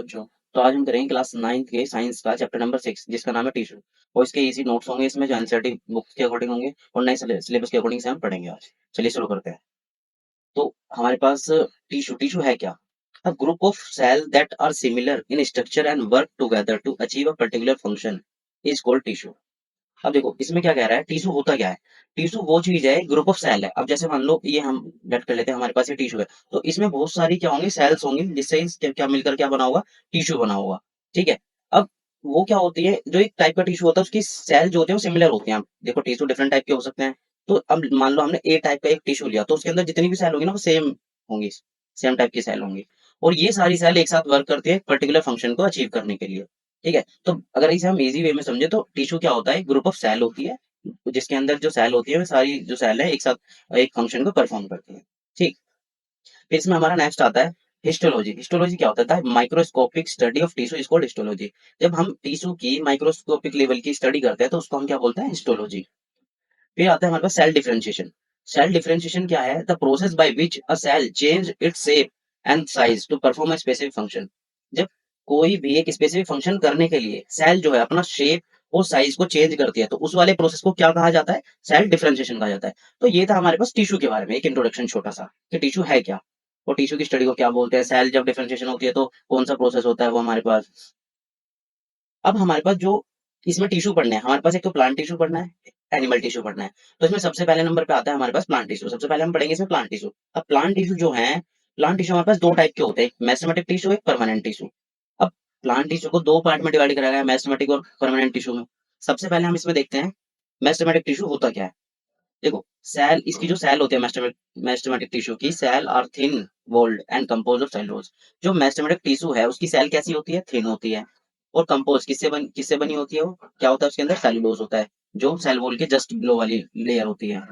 बच्चों। तो आज हम करेंगे क्लास 9th के साइंस का चैप्टर नंबर 6 जिसका नाम है टिश्यू। और इसके इजी नोट्स होंगे इसमें जो एनसीईआरटी बुक के अकॉर्डिंग होंगे और नए सिलेबस के अकॉर्डिंग से हम पढ़ेंगे आज। चलिए शुरू करते हैं। तो हमारे पास टिश्यू टिश्यू है क्या? A group of cell that are similar in structure and work together to achieve a particular function is called tissue. अब देखो इसमें क्या कह रहा है, टिश्यू होता क्या है? टिश्यू वो चीज है, ग्रुप ऑफ सेल है। अब जैसे मान लो ये हम गेट कर लेते हैं, हमारे पास ये टिश्यू है, तो इसमें बहुत सारी क्या होंगी, सेल्स होंगी, जिससे क्या, क्या मिलकर क्या बना होगा, टिश्यू बना होगा। ठीक है। अब वो क्या होती है, जो एक टाइप का टिश्यू होता है उसकी सेल जो होते हैं वो सिमिलर होते हैं। अब देखो टिश्यू डिफरेंट टाइप के हो सकते हैं। तो अब मान लो हमने ए टाइप का एक टिश्यू लिया, तो उसके अंदर जितनी भी सेल होंगी ना वो सेम होंगी, सेम टाइप की सेल होंगी। और ये सारी सेल एक साथ वर्क करती है पर्टिकुलर फंक्शन को अचीव करने के लिए। ठीक है। तो अगर इसे हम इजी वे में समझे तो टिश्यू क्या होता है, ग्रुप ऑफ सेल होती है जिसके अंदर जो सेल होती है वो सारी जो सेल है एक साथ एक फंक्शन को परफॉर्म करती है। ठीक। फिर इसमें हमारा नेक्स्ट आता है हिस्टोलॉजी। हिस्टोलॉजी क्या होता है? Microscopic study of tissue is called histology. जब हम टिश्यू की माइक्रोस्कोपिक लेवल की स्टडी करते हैं तो उसको हम क्या बोलते हैं, हिस्टोलॉजी। फिर आता है हमारे पास सेल डिफरेंशिएशन। सेल डिफरेंशिएशन क्या है? The process by which a cell change its shape and size to perform a specific function. जब कोई भी एक स्पेसिफिक फंक्शन करने के लिए सेल जो है अपना शेप और साइज को चेंज करती है, तो उस वाले प्रोसेस को क्या कहा जाता है? सेल डिफरेंशिएशन कहा जाता है। तो ये था हमारे पास टिश्यू के बारे में एक इंट्रोडक्शन छोटा सा, कि टिश्यू है क्या और टिश्यू की स्टडी को क्या बोलते हैं, सेल जब डिफरेंशिएशन होती है तो कौन सा प्रोसेस होता है वो हमारे पास। अब हमारे पास जो इसमें टिश्यू पढ़ना है, हमारे पास एक तो प्लांट टिश्यू पढ़ना है, एनिमल टिश्यू पढ़ना है। तो इसमें सबसे पहले नंबर पे आता है हमारे पास प्लांट टिश्यू। सबसे पहले हम पढ़ेंगे इसमें प्लांट टिश्यू। अब प्लांट टिश्यू जो है, प्लांट टिश्यू हमारे पास दो टाइप के होते हैं, मेसेमेटिक टिश्यू, एक परमानेंट टिश्यू। अब प्लांट टिश्यू को दो पार्ट में डिवाइड करा गया है, मेसेमेटिक और परमानेंट टिश्यू में। सबसे पहले हम इसमें देखते हैं मेसेमेटिक टिश्यू होता क्या है। देखो सेल, इसकी जो सेल होती है मेस्टेमेटिक टिश्यू की cell are thin walled and compose of cellulose. जो मेस्टेमेटिक टिश्यू है उसकी सेल कैसी होती है? थिन होती है। और कंपोज किससे बनी होती है? वो क्या होता है उसके अंदर? सेलुलोज होता है, जो सेल वॉल के जस्ट बिलो वाली लेयर होती है।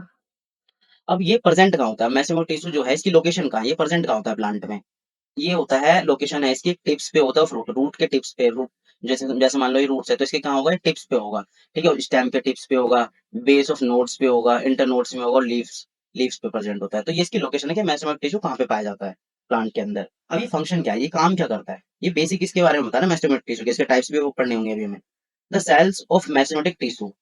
अब ये प्रेजेंट कहाँ होता है? मेस्टेमेटिक टिश्यू जो है इसकी लोकेशन कहाँ है, ये प्रेजेंट कहाँ होता है प्लांट में? ये होता है, लोकेशन है इसकी टिप्स पे होता है, फ्रूट रूट के टिप्स पे। रूट जैसे जैसे मान लो ये रूट्स है तो इसके कहाँ होगा? टिप्स पे होगा। ठीक है। स्टेम के टिप्स पे होगा, बेस ऑफ नोड्स पे होगा, इंटर नोड्स में होगा, और लीव्स लीव्स पे प्रेजेंट होता है। तो ये इसकी लोकेशन है कि मेसेमेटिक टिश्यू कहाँ पे पाया जाता है प्लांट के अंदर। अब ये फंक्शन क्या है, ये काम क्या करता है, ये बेसिक इसके बारे में बता ना मेसेमेटिक टिश्यू के। इसके टाइप्स भी वो पढ़ने होंगे अभी हमें। The cells of meristematic tissue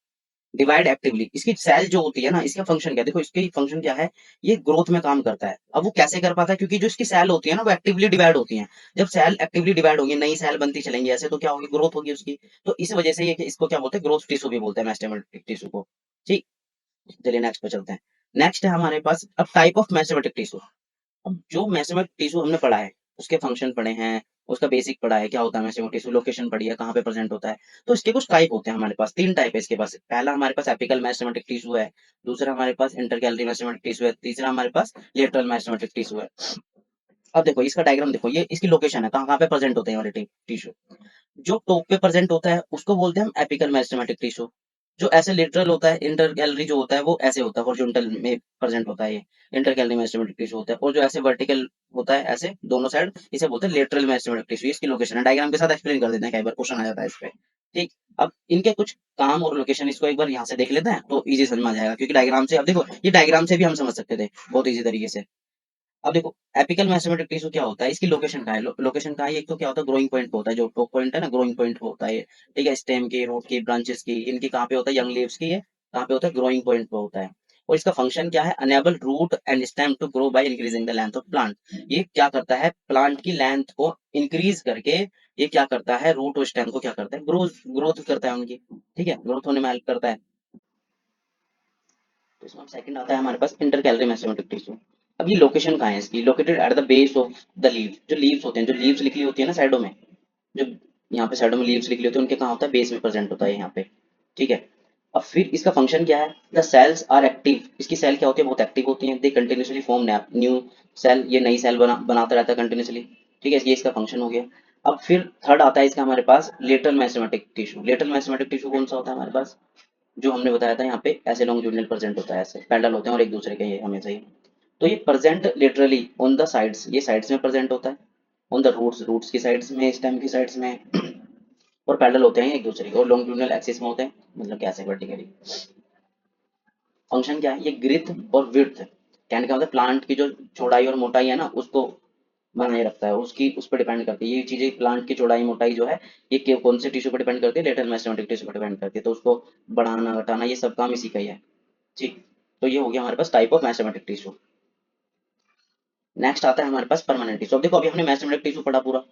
divide actively. इसकी सेल जो होती है ना, इसका फंक्शन क्या है? देखो इसकी फंक्शन क्या है, ये ग्रोथ में काम करता है। अब वो कैसे कर पाता है? क्योंकि जो इसकी सेल होती है ना वो एक्टिवली डिवाइड होती हैं। जब सेल एक्टिवली डिवाइड होंगी, नई सेल बनती चलेंगी ऐसे, तो क्या होगी? ग्रोथ होगी उसकी। तो इस वजह से ये कि इसको क्या बोलते हैं? ग्रोथ टिश्यू भी बोलते हैं मेस्टेमेटिक टिश्यू को। ठीक। चलिए नेक्स्ट पे चलते हैं। नेक्स्ट है हमारे पास अब टाइप ऑफ मेस्टेमेटिक टिश्यू। अब जो मेसेमेटिक टिश्यू हमने पढ़ा है, उसके फंक्शन पढ़े हैं, उसका बेसिक पढ़ा है, क्या होता है मेसेमेटिक टिश्यू, लोकेशन पढ़ी है, कहाँ पे प्रेजेंट होता है। तो इसके कुछ टाइप होते हैं हमारे पास, तीन टाइप है इसके पास। पहला हमारे पास एपिकल मेसेमेटिक टिश्यू है, दूसरा हमारे पास इंटरकैलरी मेसेमेटिक टिश्यू है, तीसरा हमारे पास लेटरल मेसेमेटिक टिश्यू है। अब देखो इसका डायग्राम देखो, ये इसकी लोकेशन है, कहाँ कहाँ पे प्रेजेंट होते हैं हमारे टिश्यू। जो टॉप पे प्रेजेंट होता है उसको बोलते हैं हम एपिकल मेरिस्टेमेटिक टिश्यू। जो ऐसे लेटरल होता है, इंटर गैलरी जो होता है वो ऐसे होता है, हॉरिजॉन्टल में प्रेजेंट होता है, ये इंटर गैलरी मेरिस्टेमेटिक टिश्यू होता है। और जो ऐसे वर्टिकल होता है, ऐसे दोनों साइड, इसे बोलते हैं लेटरल मेरिस्टेमेटिक टिश्यू। इसकी लोकेशन है, डायग्राम के साथ एक्सप्लेन कर देते हैं, कई बार क्वेश्चन आ जाता है इस पे। ठीक। अब इनके कुछ काम और लोकेशन इसको एक बार यहाँ से देख लेते हैं तो इजी समझ में आ जाएगा, क्योंकि डायग्राम से, अब देखो ये डायग्राम से भी हम समझ सकते थे बहुत इजी तरीके से। अब देखो एपिकल मेसोमेटिक टिश्यू क्या होता है, इसकी लोकेशन कहाँ है? लोकेशन कहाँ है? एक तो क्या होता है, ग्रोइंग पॉइंट पे होता है, जो टॉप पॉइंट है ना, ग्रोइंग पॉइंट होता है ये। ठीक है। स्टेम की, रूट की, ब्रांचेस की, इनकी कहाँ पे होता है? यंग लीव्स की, ये कहाँ पे होता है? ग्रोइंग पॉइंट पे होता है। और इसका फंक्शन क्या है? Enable root and stem to grow by increasing the length of plant. ये क्या करता है? प्लांट की लेंथ को इंक्रीज करके ये क्या करता है? रूट और स्टेम को क्या करता है? ग्रोथ करता है उनकी। ठीक है, ग्रोथ होने में हेल्प करता है। तो इसमें सेकंड आता है हमारे पास इंटरकैलरी मेसोमेटिक टिश्यू। अब ये लोकेशन कहाँ है इसकी? Located at the base of the leave. जो लीव्स होते हैं, जो लीव्स लिखी होती है ना साइडों में, जो यहाँ पे साइडों में लीव्स लिखी होती है, उनके कहाँ होता है? बेस में प्रेजेंट होता है यहाँ पे। ठीक है। अब फिर इसका फंक्शन क्या है? The cells are active. इसकी सेल क्या होती है? बहुत एक्टिव होती है। They continuously form new cell. ये नई सेल बनाता रहता है कंटिन्यूसली। ठीक है, ये इसका फंक्शन हो गया। अब फिर थर्ड आता है इसका हमारे पास लेटरल मेसोमेटिक टिश्यू। लेटरल मेसोमेटिक टिश्यू कौन सा होता है हमारे पास? जो हमने बताया था यहाँ पे ऐसे लॉन्गिट्यूडिनल प्रेजेंट होता है, ऐसे पैरेलल होते हैं और एक दूसरे के, ये हमेशा ही। तो ये present literally on the sides, ये साइड्स में प्रेजेंट होता है। ऑन द रूट्स, रूट्स की साइड्स में, स्टेम की साइड्स में और पैरेलल होते हैं एक दूसरे के, और लॉन्गिट्यूडिनल एक्सिस में होते हैं, मतलब कैसे वर्टिकली। फंक्शन क्या है? ये ग्रिथ और विड्थ, कहने का मतलब प्लांट की जो चौड़ाई और मोटाई है ना, उसको बनाए रखता है, उसकी उस पर डिपेंड करती है ये चीजें। प्लांट की चौड़ाई मोटाई जो है ये कौन से टिश्यू पर डिपेंड करती है, लेटर मेरिस्टेमेटिक टिश्यू पर डिपेंड करती है। तो उसको बढ़ाना घटाना ये सब काम इसी का ही है। ठीक, तो ये हो गया हमारे पास type of meristematic tissue. Next आता है हमारे पास परमानेंट टिश्यू। अब देखो अभी हमने मेरिस्टेमेटिक टिश्यू पढ़ा पूरा,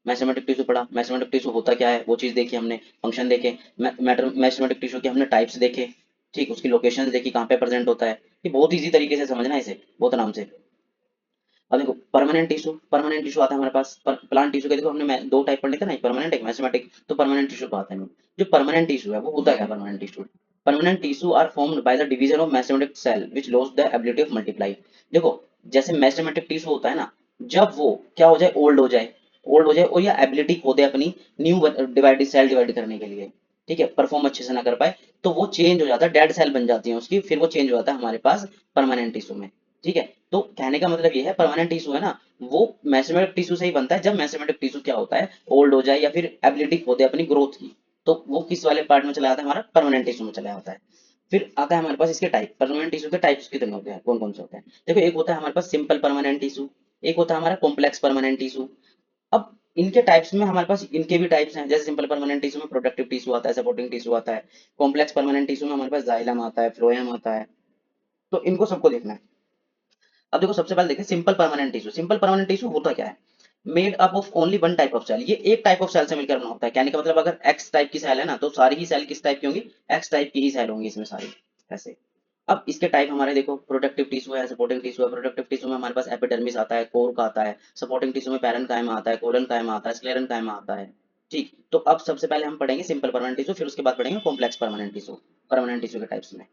मेरिस्टेमेटिक टिश्यू पढ़ा, मेरिस्टेमेटिक टिश्यू होता क्या है वो चीज देखी हमने, फंक्शन देखे, मेरिस्टेमेटिक टिश्यू के हमने टाइप्स देखे, ठीक, उसकी लोकेशन देखी कहाँ पे प्रेजेंट होता है। ये बहुत इजी तरीके से समझना है इसे, बहुत आराम से। अब देखो परमानेंट टिश्यू आता है हमारे पास। प्लांट टिश्यू के देखो हमने दो टाइप पढ़ लिया था ना, एक परमानेंट एक मेरिस्टेमेटिक। तो परमानेंट टिश्यू बात है। जो परमानेंट टिश्यू है वो होता क्या है permanent tissue? Permanent tissue are formed by the division of meristematic cell which loss the ability of multiply. देखो जैसे मेरिस्टेमेटिक टिश्यू होता है ना, जब वो क्या हो जाए, ओल्ड हो जाए और या एबिलिटी खो दे अपनी न्यू डिवाइड सेल डिवाइड करने के लिए, ठीक है, परफॉर्म अच्छे से ना कर पाए, तो वो चेंज हो जाता है, डेड सेल बन जाती है उसकी, फिर वो चेंज हो जाता है हमारे पास परमानेंट टिश्यू में। ठीक है, तो कहने का मतलब ये है परमानेंट टिश्यू है ना, वो मेसेमेटिक टिश्यू से ही बनता है। जब मेसेमेटिक टिश्यू क्या होता है, ओल्ड हो जाए या फिर एबिलिटी खो दे अपनी ग्रोथ की, तो वो किस वाले पार्ट में चला जाता है, हमारा परमानेंट टिश्यू में चला जाता है। फिर आता है हमारे पास इसके टाइप, परमानेंट टिश्यू के टाइप्स कितने होते हैं, कौन कौन से होते हैं? देखो एक होता है हमारे पास सिंपल परमानेंट टिश्यू, एक होता है हमारा कॉम्प्लेक्स परमानेंट टिश्यू। अब इनके टाइप्स में हमारे पास इनके भी टाइप्स हैं। जैसे सिंपल परमानेंट टिश्यू में प्रोडक्टिव टिश्यू आता है, सपोर्टिंग टिश्यू आता है। कॉम्प्लेक्स परमानेंट टिश्यू में हमारे पास जाइलम आता है, फ्लोएम आता है। तो इनको सबको देखना है। अब देखो सबसे पहले देखते हैं simple permanent tissue. Simple permanent tissue होता क्या है? Made up of only one type of cell. ये एक टाइप ऑफ सेल से मिलकर बना होता है। कहने का मतलब अगर एक्स टाइप की सेल है ना, तो सारी ही सेल किस टाइप की होंगी, एक्स टाइप की ही सेल होंगी इसमें सारी, ऐसे। अब इसके टाइप हमारे देखो, प्रोडक्टिव टिश्यू है, सपोर्टिंग टिश्यू है। प्रोडक्टिव टिश्यू में हमारे पास एपिडर्मिस आता है, कोर्क आता है। सपोर्टिंग टिश्यू में पैरेन्काइमा आता है, कोलेनकाइमा आता है, स्क्लेरेनकाइमा आता है। ठीक, तो अब सबसे पहले हम पढ़ेंगे सिंपल परमानेंट टिश्यू, फिर उसके बाद पढ़ेंगे complex permanent tissue, permanent tissue के टाइप्स में।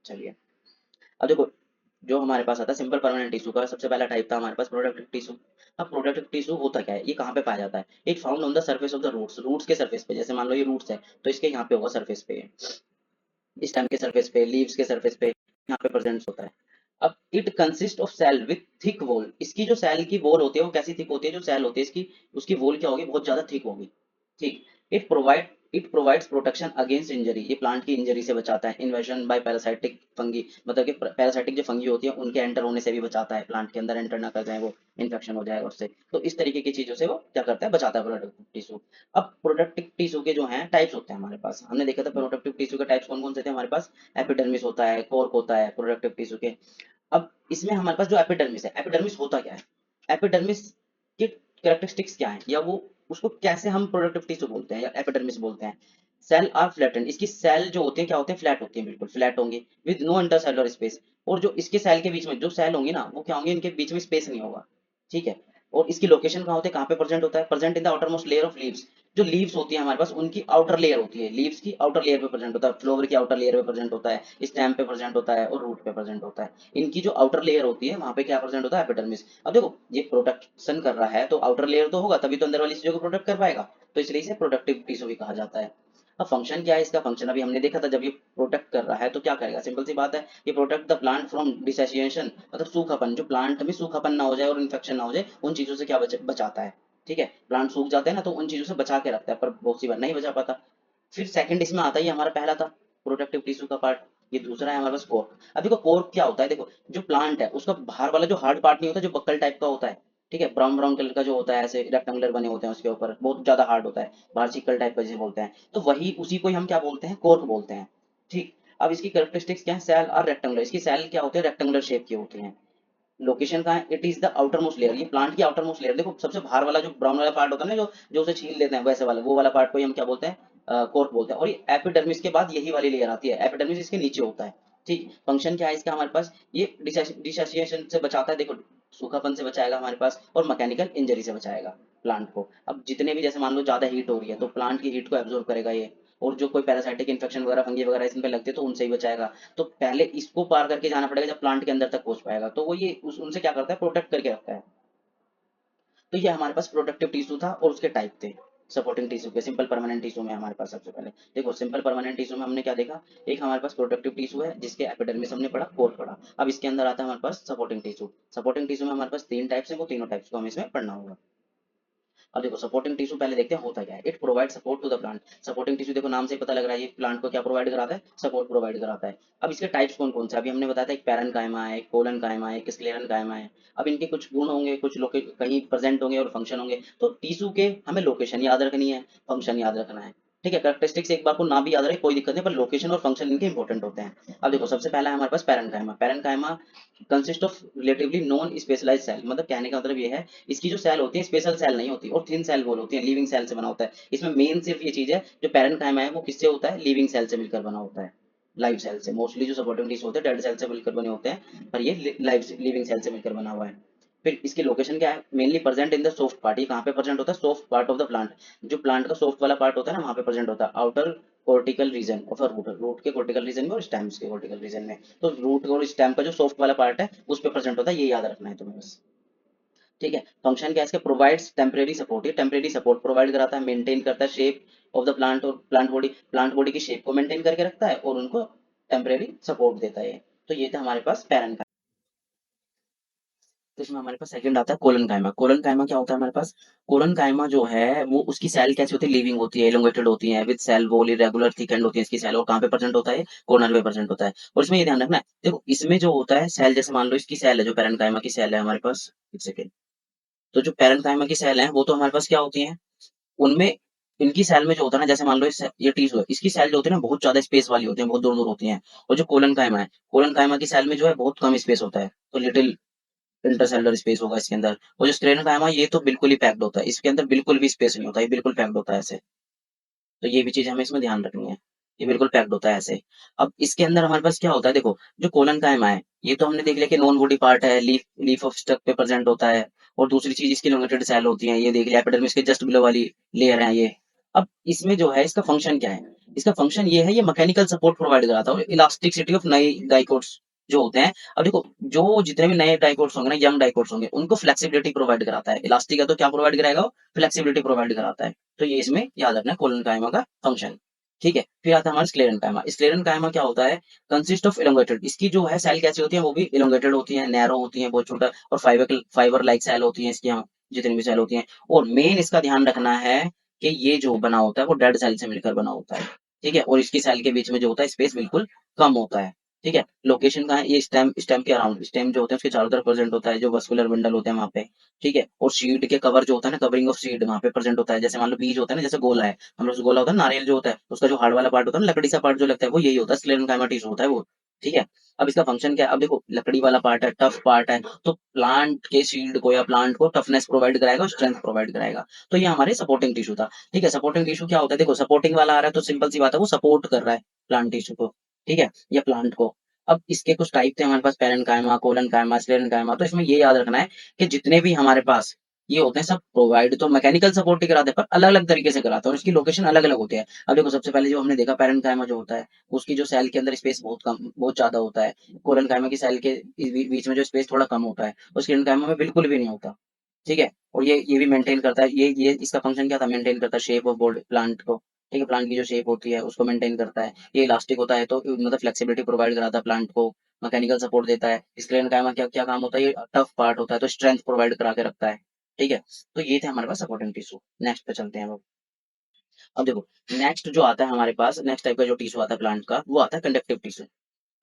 चलिए, अब देखो जो हमारे पास आता है सिंपल परमानेंट टिश्यू का सबसे पहला टाइप था हमारे पास प्रोडक्टिव टिश्यू। अब प्रोडक्टिव टिश्यू होता क्या है, ये कहाँ पे पाया जाता है? It found on the surface of the roots, roots के सर्फेस पे। जैसे मान लो ये रूट्स है, तो इसके यहाँ पे होगा सर्फेस पे, स्टेम के सर्फेस पे, लीव्स के सर्फेस पे, यहाँ पे प्रेजेंट होता है। अब it consist of cell with thick wall. इसकी जो सेल की वॉल होती है वो कैसी थिक होती है, जो सेल होती है इसकी, उसकी वॉल क्या होगी, बहुत ज्यादा थिक होगी। ठीक, it provides protection against injury. ये प्लांट की इंजरी से बचाता है। इन्वेजन बाय पैरासाइटिक फंगी, मतलब कि पैरासाइटिक जो फंगी होती है उनके एंटर होने से भी बचाता है, प्लांट के अंदर एंटर ना कर जाए वो, इन्फेक्शन हो जाएगा उससे। तो इस तरीके की चीजों से वो क्या करता है, बचाता है प्रोडक्टिव टिश्यू। अब प्रोडक्टिव टिश्यू के जो हैं टाइप्स होते हैं हमारे पास, हमने देखा था प्रोडक्टिव टिश्यू के टाइप्स कौन कौन से थे हमारे पास। एपिडर्मिस होता है, कोर्क होता है प्रोडक्टिव टिश्यू के। अब इसमें हमारे पास जो एपिडर्मिस है, एपिडर्मिस होता क्या है, एपिडर्मिस की कैरेक्टरिस्टिक्स क्या है, या वो उसको कैसे हम प्रोडक्टिव टिश्यू बोलते हैं या एपिडर्मिस बोलते हैं। सेल आर फ्लैटेंड, इसकी सेल जो होती है क्या होते हैं, फ्लैट होती है, बिल्कुल फ्लैट होंगे, विद नो इंटरसेलुलर स्पेस। और जो इसके सेल के बीच में जो सेल होंगी ना, वो क्या होंगे, इनके बीच में स्पेस नहीं होगा। ठीक है, और इसकी लोकेशन कहाँ होती है, कहाँ पे प्रेजेंट होता है, present in the outer most layer of leaves. जो लीव्स होती है हमारे पास उनकी आउटर लेयर होती है, लीव्स की आउटर लेयर पे प्रेजेंट होता है, फ्लोवर की आउटर लेयर पे प्रेजेंट होता है, स्टेम पे प्रेजेंट होता है और रूट पे प्रेजेंट होता है। इनकी जो आउटर लेयर होती है वहां पे क्या प्रेजेंट होता है, एपिडर्मिस। अब देखो ये प्रोटेक्शन कर रहा है तो आउटर लेयर तो होगा, तभी तो अंदर वाली चीजों को प्रोटेक्ट कर पाएगा। तो इसलिए इसे प्रोडक्टिव टिश्यू भी कहा जाता है। अब फंक्शन क्या है इसका, फंक्शन अभी हमने देखा था, जब ये प्रोटेक्ट कर रहा है तो क्या करेगा, सिंपल सी बात है, ये प्रोटेक्ट द प्लांट फ्रॉम डिसेशिएशन, मतलब सूखापन, जो प्लांट में सूखापन ना हो जाए और इन्फेक्शन ना हो जाए, उन चीजों से क्या बचाता है। ठीक है, प्लांट सूख जाते हैं ना, तो उन चीजों से बचा के रखता है, पर बहुत सी बार नहीं बचा पाता। फिर सेकंड इसमें आता है, ये हमारा पहला था प्रोटेक्टिव टिश्यू का पार्ट। ये दूसरा है हमारे पास कोर। अब देखो कोर क्या होता है, देखो जो प्लांट है उसका बाहर वाला जो हार्ड पार्ट नहीं होता, जो बक्कल टाइप का होता है, ठीक है, ब्राउन ब्राउन कलर का जो होता है, ऐसे रेक्टेंगुलर बने होते हैं उसके ऊपर, बहुत ज्यादा हार्ड होता है, बाहर चिकल टाइप का जिसे बोलते हैं, तो वही उसी को ही हम क्या बोलते हैं, कोर्क बोलते हैं। ठीक, अब इसकी कैरेक्टरिस्टिक्स क्या है, सेल और रेक्टेंगुलर, इसकी सेल क्या होते हैं, रेक्टेंगुलर शेप की होती है। लोकेशन कहाँ है, it is the outer most layer, ये प्लांट की आउटर मोस्ट लेयर। देखो सबसे बाहर वाला जो ब्राउन वाला पार्ट होता है ना, जो जो उसे छील लेते हैं, वैसे वाला वो वाला पार्ट को ही हम क्या बोलते हैं, कोर्क बोलते हैं। और ये एपिडर्मिस के बाद यही वाली लेयर आती है, एपिडर्मिस इसके नीचे होता है। ठीक, फंक्शन क्या है इसका हमारे पास, ये डिसोसिएशन से बचाता है, देखो सूखापन से बचाएगा हमारे पास, और मैकेनिकल इंजरी से बचाएगा प्लांट को। अब जितने भी, जैसे मान लो ज्यादा हीट हो रही है तो प्लांट की हीट को एब्जॉर्ब करेगा ये, और जो कोई पैरासाइटिक इन्फेक्शन वगैरह फंगी वगैरह इसमें लगते हैं तो उनसे ही बचाएगा। तो पहले इसको पार करके जाना पड़ेगा जब प्लांट के अंदर तक पहुंच पाएगा, तो वो ये उनसे क्या करता है, प्रोटेक्ट करके रखता है। तो ये हमारे पास प्रोटेक्टिव टिश्यू था और उसके टाइप थे। सपोर्टिंग टिश्यू के, सिंपल परमानेंट टिश्यू में हमारे पास सबसे पहले देखो, सिंपल परमानेंट टिश्यू में हमने क्या देखा, एक हमारे पास प्रोटेक्टिव टिश्यू है जिसके एपिडर्मिस हमने पढ़ा, कोर पढ़ा। अब इसके अंदर आता है हमारे पास सपोर्टिंग टिश्यू। सपोर्टिंग टिश्यू में हमारे पास तीन टाइप्स है, वो तीनों टाइप्स को हमें इसमें पढ़ना होगा। अब देखो सपोर्टिंग टिश्यू पहले देखते हैं होता क्या है। It provide support to the plant. Supporting tissue देखो नाम से ही पता लग रहा है ये प्लांट को क्या प्रोवाइड कराता है, सपोर्ट प्रोवाइड कराता है। अब इसके टाइप्स कौन कौन से, अभी हमने बताया था एक पैरेन्काइमा है, एक कोलनकाइमा है, एक स्क्लेरेन्काइमा है। अब इनके कुछ गुण होंगे, कुछ कहीं प्रेजेंट होंगे और फंक्शन होंगे। तो टिश्यू के हमें लोकेशन याद रखनी है, फंक्शन याद रखना है। ठीक है, कैरेक्टरिस्टिक्स एक बार को ना भी याद रहे कोई दिक्कत नहीं, पर लोकेशन और फंक्शन इनके इंपॉर्टेंट होते हैं। अब देखो सबसे पहला है हमारे पास parenchyma. Parenchyma consist of relatively non specialised cell, मतलब कहने का मतलब ये है इसकी जो सेल होती है स्पेशल सेल नहीं होती और थिन सेल वॉल होती है, लिविंग सेल से बना होता है। इसमें मेन सिर्फ ये चीज है जो पैरेन्काइमा है वो किससे होता है, लिविंग सेल से मिलकर बना होता है, लाइव सेल से। मोस्टली जो सपोर्टिंग टिश्यू होते हैं डेड सेल से मिलकर बने होते हैं, पर ये लाइव लिविंग सेल से मिलकर बना हुआ है। फिर इसकी लोकेशन क्या है, mainly present in the soft part. ये कहाँ पे प्रेजेंट होता है, soft part of the plant. जो प्लांट का सॉफ्ट वाला पार्ट होता है ना वहाँ पे प्रेजेंट होता है, outer cortical region of root, root के कॉर्टिकल रीजन में और स्टेम्स के कॉर्टिकल रीजन में। तो रूट और स्टेम का जो सॉफ्ट वाला पार्ट है उस पे प्रेजेंट होता है, ये याद रखना है तुम्हें बस। ठीक है, फंक्शन क्या है इसका, प्रोवाइड्स टेम्परेरी सपोर्ट। ये टेम्परेरी सपोर्ट प्रोवाइड कराता है, मेंटेन करता है शेप ऑफ द प्लांट, और प्लांट बॉडी की शेप को मेंटेन करके रखता है और उनको टेम्परेरी सपोर्ट देता है। तो ये था हमारे पास पैरन का। तो इसमें हमारे पास सेकंड आता है कोलन कायमा। कोलन कायमा क्या होता है हमारे पास, कोलन कायमा जो है वो उसकी सेल कैसी होती है, लिविंग होती है, एलोंगेटेड होती है, with cell wall irregular thick and होती है इसकी सेल। और कहाँ पे प्रेजेंट होता है, कॉर्नर पे प्रेजेंट होता है। और इसमें ये ध्यान रखना है, देखो इसमें जो होता है सेल, जैसे मान लो इसकी सेल है जो पैरन कायमा की सेल है हमारे पास, एक सेकेंड। तो जो पैरेन्काइमा की सेल है वो तो हमारे पास क्या होती है, उनमें इनकी सेल में जो होता है ना, जैसे मान लो ये टिश्यू है, इसकी सेल जो होती है ना बहुत ज्यादा स्पेस वाली होती है, बहुत दूर दूर होती है। और जो कोलन कायमा है, कोलन कायमा की सेल में जो है बहुत कम स्पेस होता है, तो लिटिल इंटरसेलुलर स्पेस होगा इसके अंदर। और जो स्क्लेरन कायमा ये तो बिल्कुल ही पैक्ड होता है, इसके अंदर बिल्कुल भी स्पेस नहीं होता, ये बिल्कुल पैक्ड होता है ऐसे। तो ये भी चीज हमें इसमें ध्यान रखनी है, ये बिल्कुल पैक्ड होता है ऐसे। अब इसके अंदर हमारे पास क्या होता है, देखो जो कोलन कायमा है ये तो हमने देख लिया कि नॉन बॉडी पार्ट है, लीफ लीफ ऑफ स्टक पे प्रेजेंट होता है। और दूसरी चीज इसकी लोंगेटेड सेल होती है, ये देख लिया, एपिडर्मिस के जस्ट बिलो वाली लेयर है ये। अब इसमें जो है इसका फंक्शन क्या है, इसका फंक्शन ये है, ये मैकेनिकल सपोर्ट प्रोवाइड कराता है और इलास्टिसिटी ऑफ नए डाइकोट्स जो होते हैं। अब देखो जो जितने भी नए डाइकोट्स होंगे ना, यंग डाइकोट्स होंगे, उनको फ्लेक्सिबिलिटी प्रोवाइड कराता है। इलास्टिक है तो क्या प्रोवाइड कराएगा, फ्लेक्सिबिलिटी प्रोवाइड कराता है। तो ये इसमें याद रखना है कोलन कायमा का फंक्शन। ठीक है, फिर आता है हमारा स्क्लेरन कायमा। स्क्लेरन कायमा क्या होता है, कंसिस्ट ऑफ इलोंगेटेड, इसकी जो है सेल कैसी होती है, वो भी इलोंगेटेड होती है, नैरो होती है, बहुत छोटा, और फाइबर लाइक सेल होती है इसकी, यहाँ जितनी भी सेल होती हैं। और मेन इसका ध्यान रखना है कि ये जो बना होता है वो डेड सेल से मिलकर बना होता है। ठीक है, और इसकी सेल के बीच में जो होता है स्पेस बिल्कुल कम होता है। ठीक है, लोकेशन कहाँ है, ये स्टेम स्टेम के अराउंड, स्टेम जो होते हैं उसके चारों तरफ प्रेजेंट होता है, जो वस्कुलर बंडल होते हैं वहाँ पे। ठीक है, और सीड के कवर जो होता है ना, कवरिंग ऑफ सीड वहाँ पे प्रेजेंट होता है। जैसे मान लो बीज होता है ना, जैसे गोला है, हम लोग गोला होता है नारियल जो होता है, उसका जो हार्ड वाला पार्ट होता है ना, लकड़ी सा पार्ट जो लगता है, वो यही होता है, स्क्लेरेंकाइमा टिश्यू होता है वो। ठीक है, अब इसका फंक्शन क्या है, अब देखो लकड़ी वाला पार्ट है, टफ पार्ट है, तो प्लांट के शील्ड को या प्लांट को टफनेस प्रोवाइड कराएगा और स्ट्रेंथ प्रोवाइड कराएगा। तो ये हमारे सपोर्टिंग टिश्यू था। ठीक है, सपोर्टिंग टिश्यू क्या होता है, देखो सपोर्टिंग वाला आ रहा है तो सिंपल सी बात है वो सपोर्ट कर रहा है प्लांट टिश्यू को। ठीक है, या प्लांट को। अब इसके कुछ टाइप थे हमारे पास, पैरेन्काइमा, कोलनकाइमा, स्क्लेरेन्काइमा। तो इसमें ये याद रखना है कि जितने भी हमारे पास ये होते हैं सब प्रोवाइड तो मैकेनिकल सपोर्ट ही कराते हैं, पर अलग अलग तरीके से कराते हैं और इसकी लोकेशन अलग अलग होती है। अब देखो सबसे पहले जो हमने देखा पैरेन्काइमा जो होता है, उसकी जो सेल के अंदर स्पेस बहुत कम, बहुत ज्यादा होता है। कोलनकाइमा की सेल के बीच में जो स्पेस थोड़ा कम होता है, और स्क्लेरेन्काइमा में बिल्कुल भी नहीं होता। ठीक है, और ये भी मेंटेन करता है, ये इसका फंक्शन क्या था, मेंटेन करता है शेप ऑफ बॉडी प्लांट को। ठीक है, प्लांट की जो शेप होती है उसको मेंटेन करता है। ये इलास्टिक होता है तो मतलब फ्लेक्सिबिलिटी प्रोवाइड कराता है प्लांट को, मैकेनिकल सपोर्ट देता है। स्क्लेरेन्काइमा क्या क्या काम होता है, ये टफ पार्ट होता है तो स्ट्रेंथ प्रोवाइड करा के रखता है। ठीक है, तो ये थे हमारे पास सपोर्टिंग टिश्यू। नेक्स्ट पे चलते हैं अब। अब देखो नेक्स्ट जो आता है हमारे पास, नेक्स्ट टाइप का जो टिश्यू आता है प्लांट का, वो आता है कंडक्टिव टिश्यू।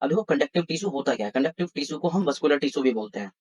अब देखो कंडक्टिव टिश्यू होता क्या है, कंडक्टिव टिश्यू को हम वस्कुलर टिश्यू भी बोलते हैं।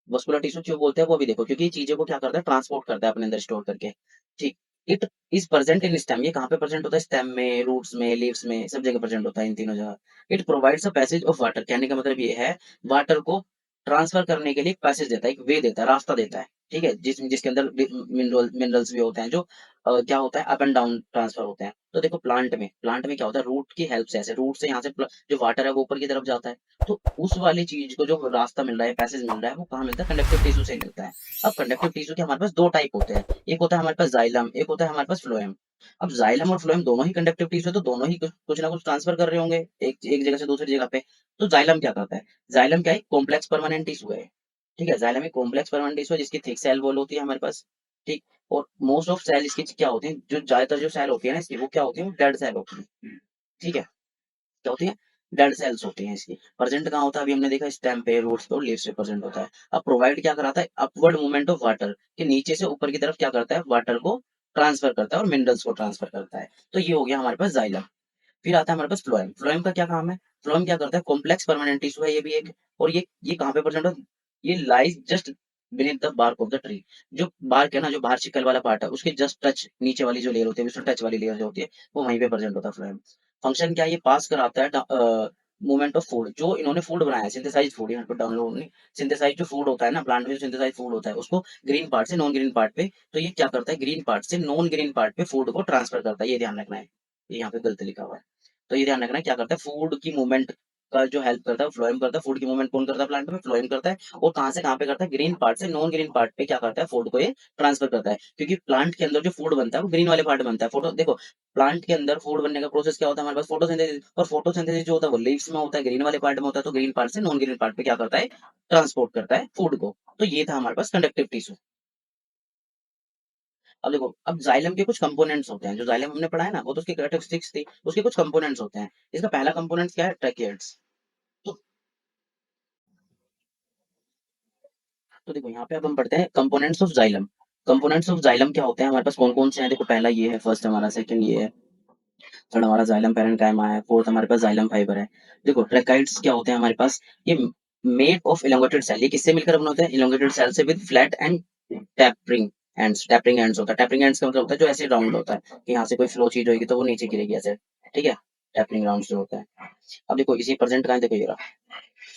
मस्कुलर टिश्यू क्यों बोलते हैं वो भी देखो, क्योंकि ये चीजों को क्या करता है, ट्रांसपोर्ट करता है अपने अंदर स्टोर करके। ठीक, it is present in stem, ये कहाँ पे प्रेजेंट होता है, स्टेम में, रूट्स में, लीव्स में, सब जगह प्रेजेंट होता है, इन तीनों जगह। It provides a passage of water, कहने का मतलब ये है वाटर को ट्रांसफर करने के लिए एक पैसेज देता है, एक वे देता है, रास्ता देता है। ठीक है, जिसके अंदर मिनरल्स भी होते हैं, जो क्या होता है, अप एंड डाउन ट्रांसफर होते हैं। तो देखो प्लांट में क्या होता है, रूट की हेल्प से, ऐसे रूट से यहाँ से जो वाटर है वो ऊपर की तरफ जाता है। तो उस वाली चीज को जो रास्ता मिल रहा है, पैसेज मिल रहा है, वो कहाँ मिलता है, कंडक्टिव टिश्यू से ही मिलता है। अब कंडक्टिव टिश्यू के हमारे पास दो टाइप होते हैं, एक होता है हमारे पास जाइलम, एक होता है हमारे पास फ्लोएम। अब जाइलम और फ्लोएम दोनों ही कंडक्टिव टिश्यू है, तो दोनों ही कुछ ना कुछ ट्रांसफर कर रहे होंगे एक जगह से दूसरी जगह पे। तो जाइलम क्या करता है, जाइलम क्या है, कॉम्प्लेक्स परमानेंट टिश्यू है। ठीक है, जाइलम एक कॉम्प्लेक्स परमानेंट टिश्यू है जिसकी थिक सेल वॉल होती है हमारे पास। ठीक, और मोस्ट ऑफ सेल इसकी क्या होती है, जो ज्यादातर जो सेल होती है ना इसकी, वो क्या होती है, डेड सेल होती है। ठीक है, क्या होती है, डेड सेल्स होती हैं इसकी। प्रेजेंट कहाँ होता है? अभी हमने देखा स्टेम पे, रूट्स पे और लीव्स पे प्रेजेंट होता है। अब प्रोवाइड क्या कराता है? अपवर्ड मूवमेंट ऑफ वाटर, कि नीचे से ऊपर की तरफ क्या करता है? वाटर को ट्रांसफर करता है और मिनरल्स को ट्रांसफर करता है। तो ये हो गया हमारे पास जाइलम। फिर आता है हमारे पास फ्लोएम। फ्लोएम का क्या काम है? फ्लोएम क्या करता है? कॉम्प्लेक्स परमानेंट टिश्यू है ये भी एक, और ये कहाँ पे प्रेजेंट है? ये lies just beneath the bark of the tree. जो बार्क है ना, जो बाहर शिकल वाला पार्ट है, उसके जस्ट टच नीचे वाली जो लेयर होती है, उससे टच वाली लेयर जो होती है, वो वहीं पे प्रेजेंट होता है फ्लोएम। फंक्शन क्या है? ये पास कराता है मूवमेंट ऑफ फूड, जो इन्होंने फूड बनाया है, सिंथेसाइज फूड, यहाँ पे डाउनलोड नहीं, सिंथेसाइज जो फूड होता है ना, प्लांट में जो सिंथेसाइज फूड होता है, उसको ग्रीन पार्ट से नॉन ग्रीन पार्ट पे, तो ये क्या करता है? ग्रीन पार्ट से नॉन ग्रीन पार्ट पे फूड को ट्रांसफर करता है। ये ध्यान रखना है, ये यहाँ पे गलत लिखा हुआ है। तो ये ध्यान रखना है, क्या करता है? फूड की मूवमेंट का जो हेल्प करता है फ्लोएम करता है। फूड की मूवमेंट कौन करता है? प्लांट में फ्लोएम करता है। और कहाँ से कहाँ पे करता है? ग्रीन पार्ट से नॉन ग्रीन पार्ट पे क्या करता है? फूड को ये ट्रांसफर करता है। क्योंकि प्लांट के अंदर जो फूड बनता है वो ग्रीन वाले पार्ट में बनता है। फोटो देखो, प्लांट के अंदर फूड बनने का प्रोसेस क्या होता है? हमारे पास फोटोसिंथेसिस, और फोटोसिंथेसिस जो होता है वो लीव्स में होता है, ग्रीन वाले पार्ट में होता है। तो ग्रीन पार्ट से नॉन ग्रीन पार्ट पे क्या करता है? ट्रांसपोर्ट करता है फूड को। तो ये था हमारे पास कंडक्टिव टिश्यू। अब देखो, अब जाइलम के कुछ कंपोनेंट्स होते हैं। जो जाइलम हमने पढ़ा है ना, वो तो उसकी कैरेक्टरिस्टिक्स थी, उसके कुछ कंपोनेंट्स होते हैं। इसका पहला कंपोनेंट क्या है? ट्रैकियड्स। तो तो देखो यहाँ पे अब हम पढ़ते हैं components of xylem. Components of xylem क्या होते हैं हमारे पास? कौन कौन से हैं? देखो, पहला ये है, फर्स्ट हमारा, सेकंड ये है, थर्ड हमारा जाइलम पैरेन्काइमा है, फोर्थ हमारे पास जाइलम फाइबर है। देखो, ट्रैकाइड्स क्या होते हैं हमारे पास? ये मेड ऑफ इलोंगेटेड सेल। ये किससे मिलकर बने होते हैं? इलोंगेटेड सेल से, with flat and tapering ends. Tapering ends होता है। टैपरिंग एंड्स का मतलब होता है जो ऐसे राउंड होता है, कि यहाँ से कोई फ्लो चीज होगी तो वो नीचे गिरेगी ऐसे, ठीक है? टैपरिंग राउंड जो होता है। अब देखो, इसी प्रेजेंट कहाँ है? देखो ये रहा,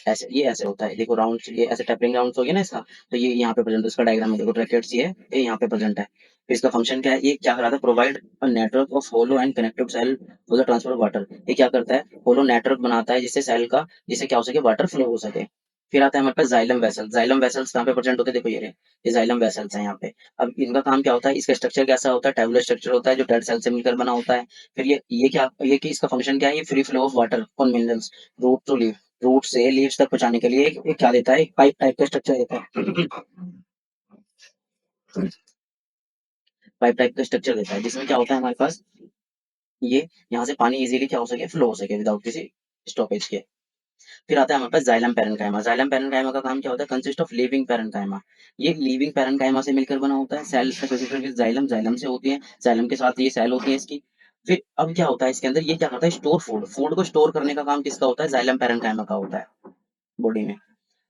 ऐसे, ये ऐसे होता है। देखो राउंड, ये ऐसे टैपिंग राउंड हो गया ना इसका, तो ये यहाँ पे प्रेजेंट, इसका डायग्राम में देखो, ट्रैकेट्स ये यहाँ पे प्रेजेंट है। फिर इसका फंक्शन क्या है? ये क्या कराता है? Provide a network of hollow and connective cell for the transfer of water. ये क्या करता है? होलो नेटवर्क बनाता है जिससे सेल का, जिससे क्या हो सके? वाटर फ्लो हो सके। फिर आता है हमारे पास जाइलम वेसल। जाइलम वेसल्स कहाँ पे प्रेजेंट होते हैं? देखो ये रहे, ये जाइलम वेसल्स है यहाँ पे। अब इनका काम क्या होता है? इसका स्ट्रक्चर कैसा होता है? टेबुलर स्ट्रक्चर होता है, जो डेड सेल से मिलकर बना होता है। फिर ये क्या, ये कि इसका फंक्शन क्या है? ये free flow of water on minerals, root to leaf, root से लीव्स तक पहुंचाने के लिए एक क्या देता है? एक पाइप टाइप का स्ट्रक्चर देता है। पाइप टाइप का स्ट्रक्चर देता है, जिसमें क्या होता है हमारे पास? ये यहाँ से पानी इजीली क्या हो सके? फ्लो हो सके विदाउट किसी स्टॉपेज के। फिर आता है हमारे पास जाइलम पैरेन्काइमा। जाइलम पैरेन्काइमा का काम क्या होता है? Consist of living parenchyma. ये लिविंग पैरेन्काइमा से मिलकर बना होता है। सेल जाइलम, जाइलम से होती है, जाइलम के साथ ये सेल होती है इसकी। फिर अब क्या होता है इसके अंदर? ये क्या करता है? स्टोर फूड, फूड को स्टोर करने का काम किसका होता है? जाइलम पैरेन्काइमा का होता है बॉडी में।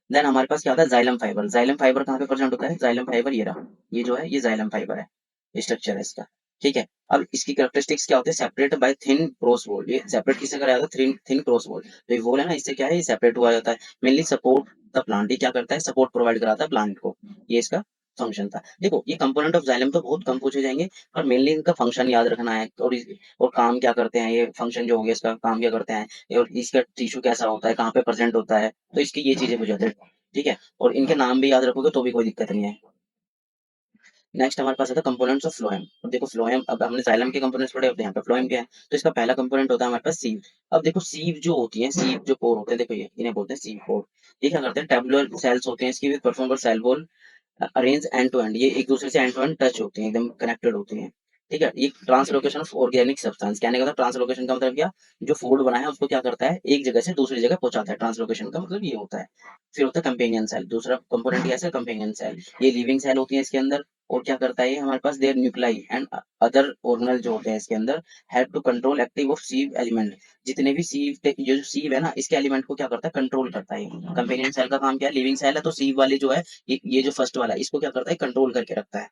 देन हमारे पास क्या होता है? Xylem fibre. जाइलम फाइबर कहाँ पे प्रेजेंट होता है? जाइलम फाइबर ये रहा, ये जो है ये जाइलम फाइबर है, ये स्ट्रक्चर है इसका, ठीक है? अब इसकी कैरेक्टरिस्टिक्स क्या होते हैं? Separate by thin cross wall. ये सेपरेट किससे कराया जाता है? Thin thin cross wall. तो ये वॉल है ना, इससे क्या है? ये सेपरेट हुआ जाता है। Mainly support the plant. ये क्या करता है? सपोर्ट प्रोवाइड कराता है प्लांट को। ये इसका फंक्शन था। देखो, ये कंपोनेंट ऑफ जाइलम तो बहुत कम पूछे जाएंगे, और मेनली इनका फंक्शन याद रखना है, और काम क्या करते हैं, ये फंक्शन जो हो गया इसका, काम क्या करते हैं, और इसका टिश्यू कैसा होता है, कहाँ पे प्रेजेंट होता है, तो इसकी ये चीजें पूछ जाते हैं, ठीक है? और इनके नाम भी याद रखोगे तो भी कोई दिक्कत नहीं है। नेक्स्ट हमारे पास आता है कंपोनेंट्स ऑफ फ्लोएम। अब देखो फ्लोएम, अब हमने जाइलम के कंपोनेंट्स पढ़े, अब यहाँ पे फ्लोएम क्या है? तो इसका पहला कंपोनेंट होता है हमारे पास सीव। अब देखो, सीव जो होती है, सीव जो कोर होते हैं, देखो ये इन्हें बोलते हैं सीव कोर। ये क्या करते हैं? टेबुलर सेल्स होते हैं इसकी, with perform cell wall arrange end to end. ये एक दूसरे से एंड टू एंड टच होती हैं, एकदम कनेक्टेड होती हैं, ठीक है? ये ट्रांसलोकेशन ऑफ ऑर्गेनिक सब्सटेंस, कहने का मतलब ट्रांसलोकेशन का मतलब क्या? जो फूड बना है उसको क्या करता है? एक जगह से दूसरी जगह पहुंचाता है। ट्रांसलोकेशन का मतलब ये होता है। फिर होता है कंपेनियन सेल। दूसरा कंपोनेंट कैसा है? Companion cell. ये लिविंग सेल होती है इसके अंदर। और क्या करता है ये हमारे पास? Their nuclei and other organelle जो होते हैं इसके अंदर, help to control active of sieve element. जितने भी सीव, ये जो सीव है ना, इसके एलिमेंट को क्या करता है? कंट्रोल करता है। कंपेनियन सेल का काम क्या है? लिविंग सेल है तो सीव वाले जो है, ये जो फर्स्ट वाला है, इसको क्या करता है? कंट्रोल करके रखता है,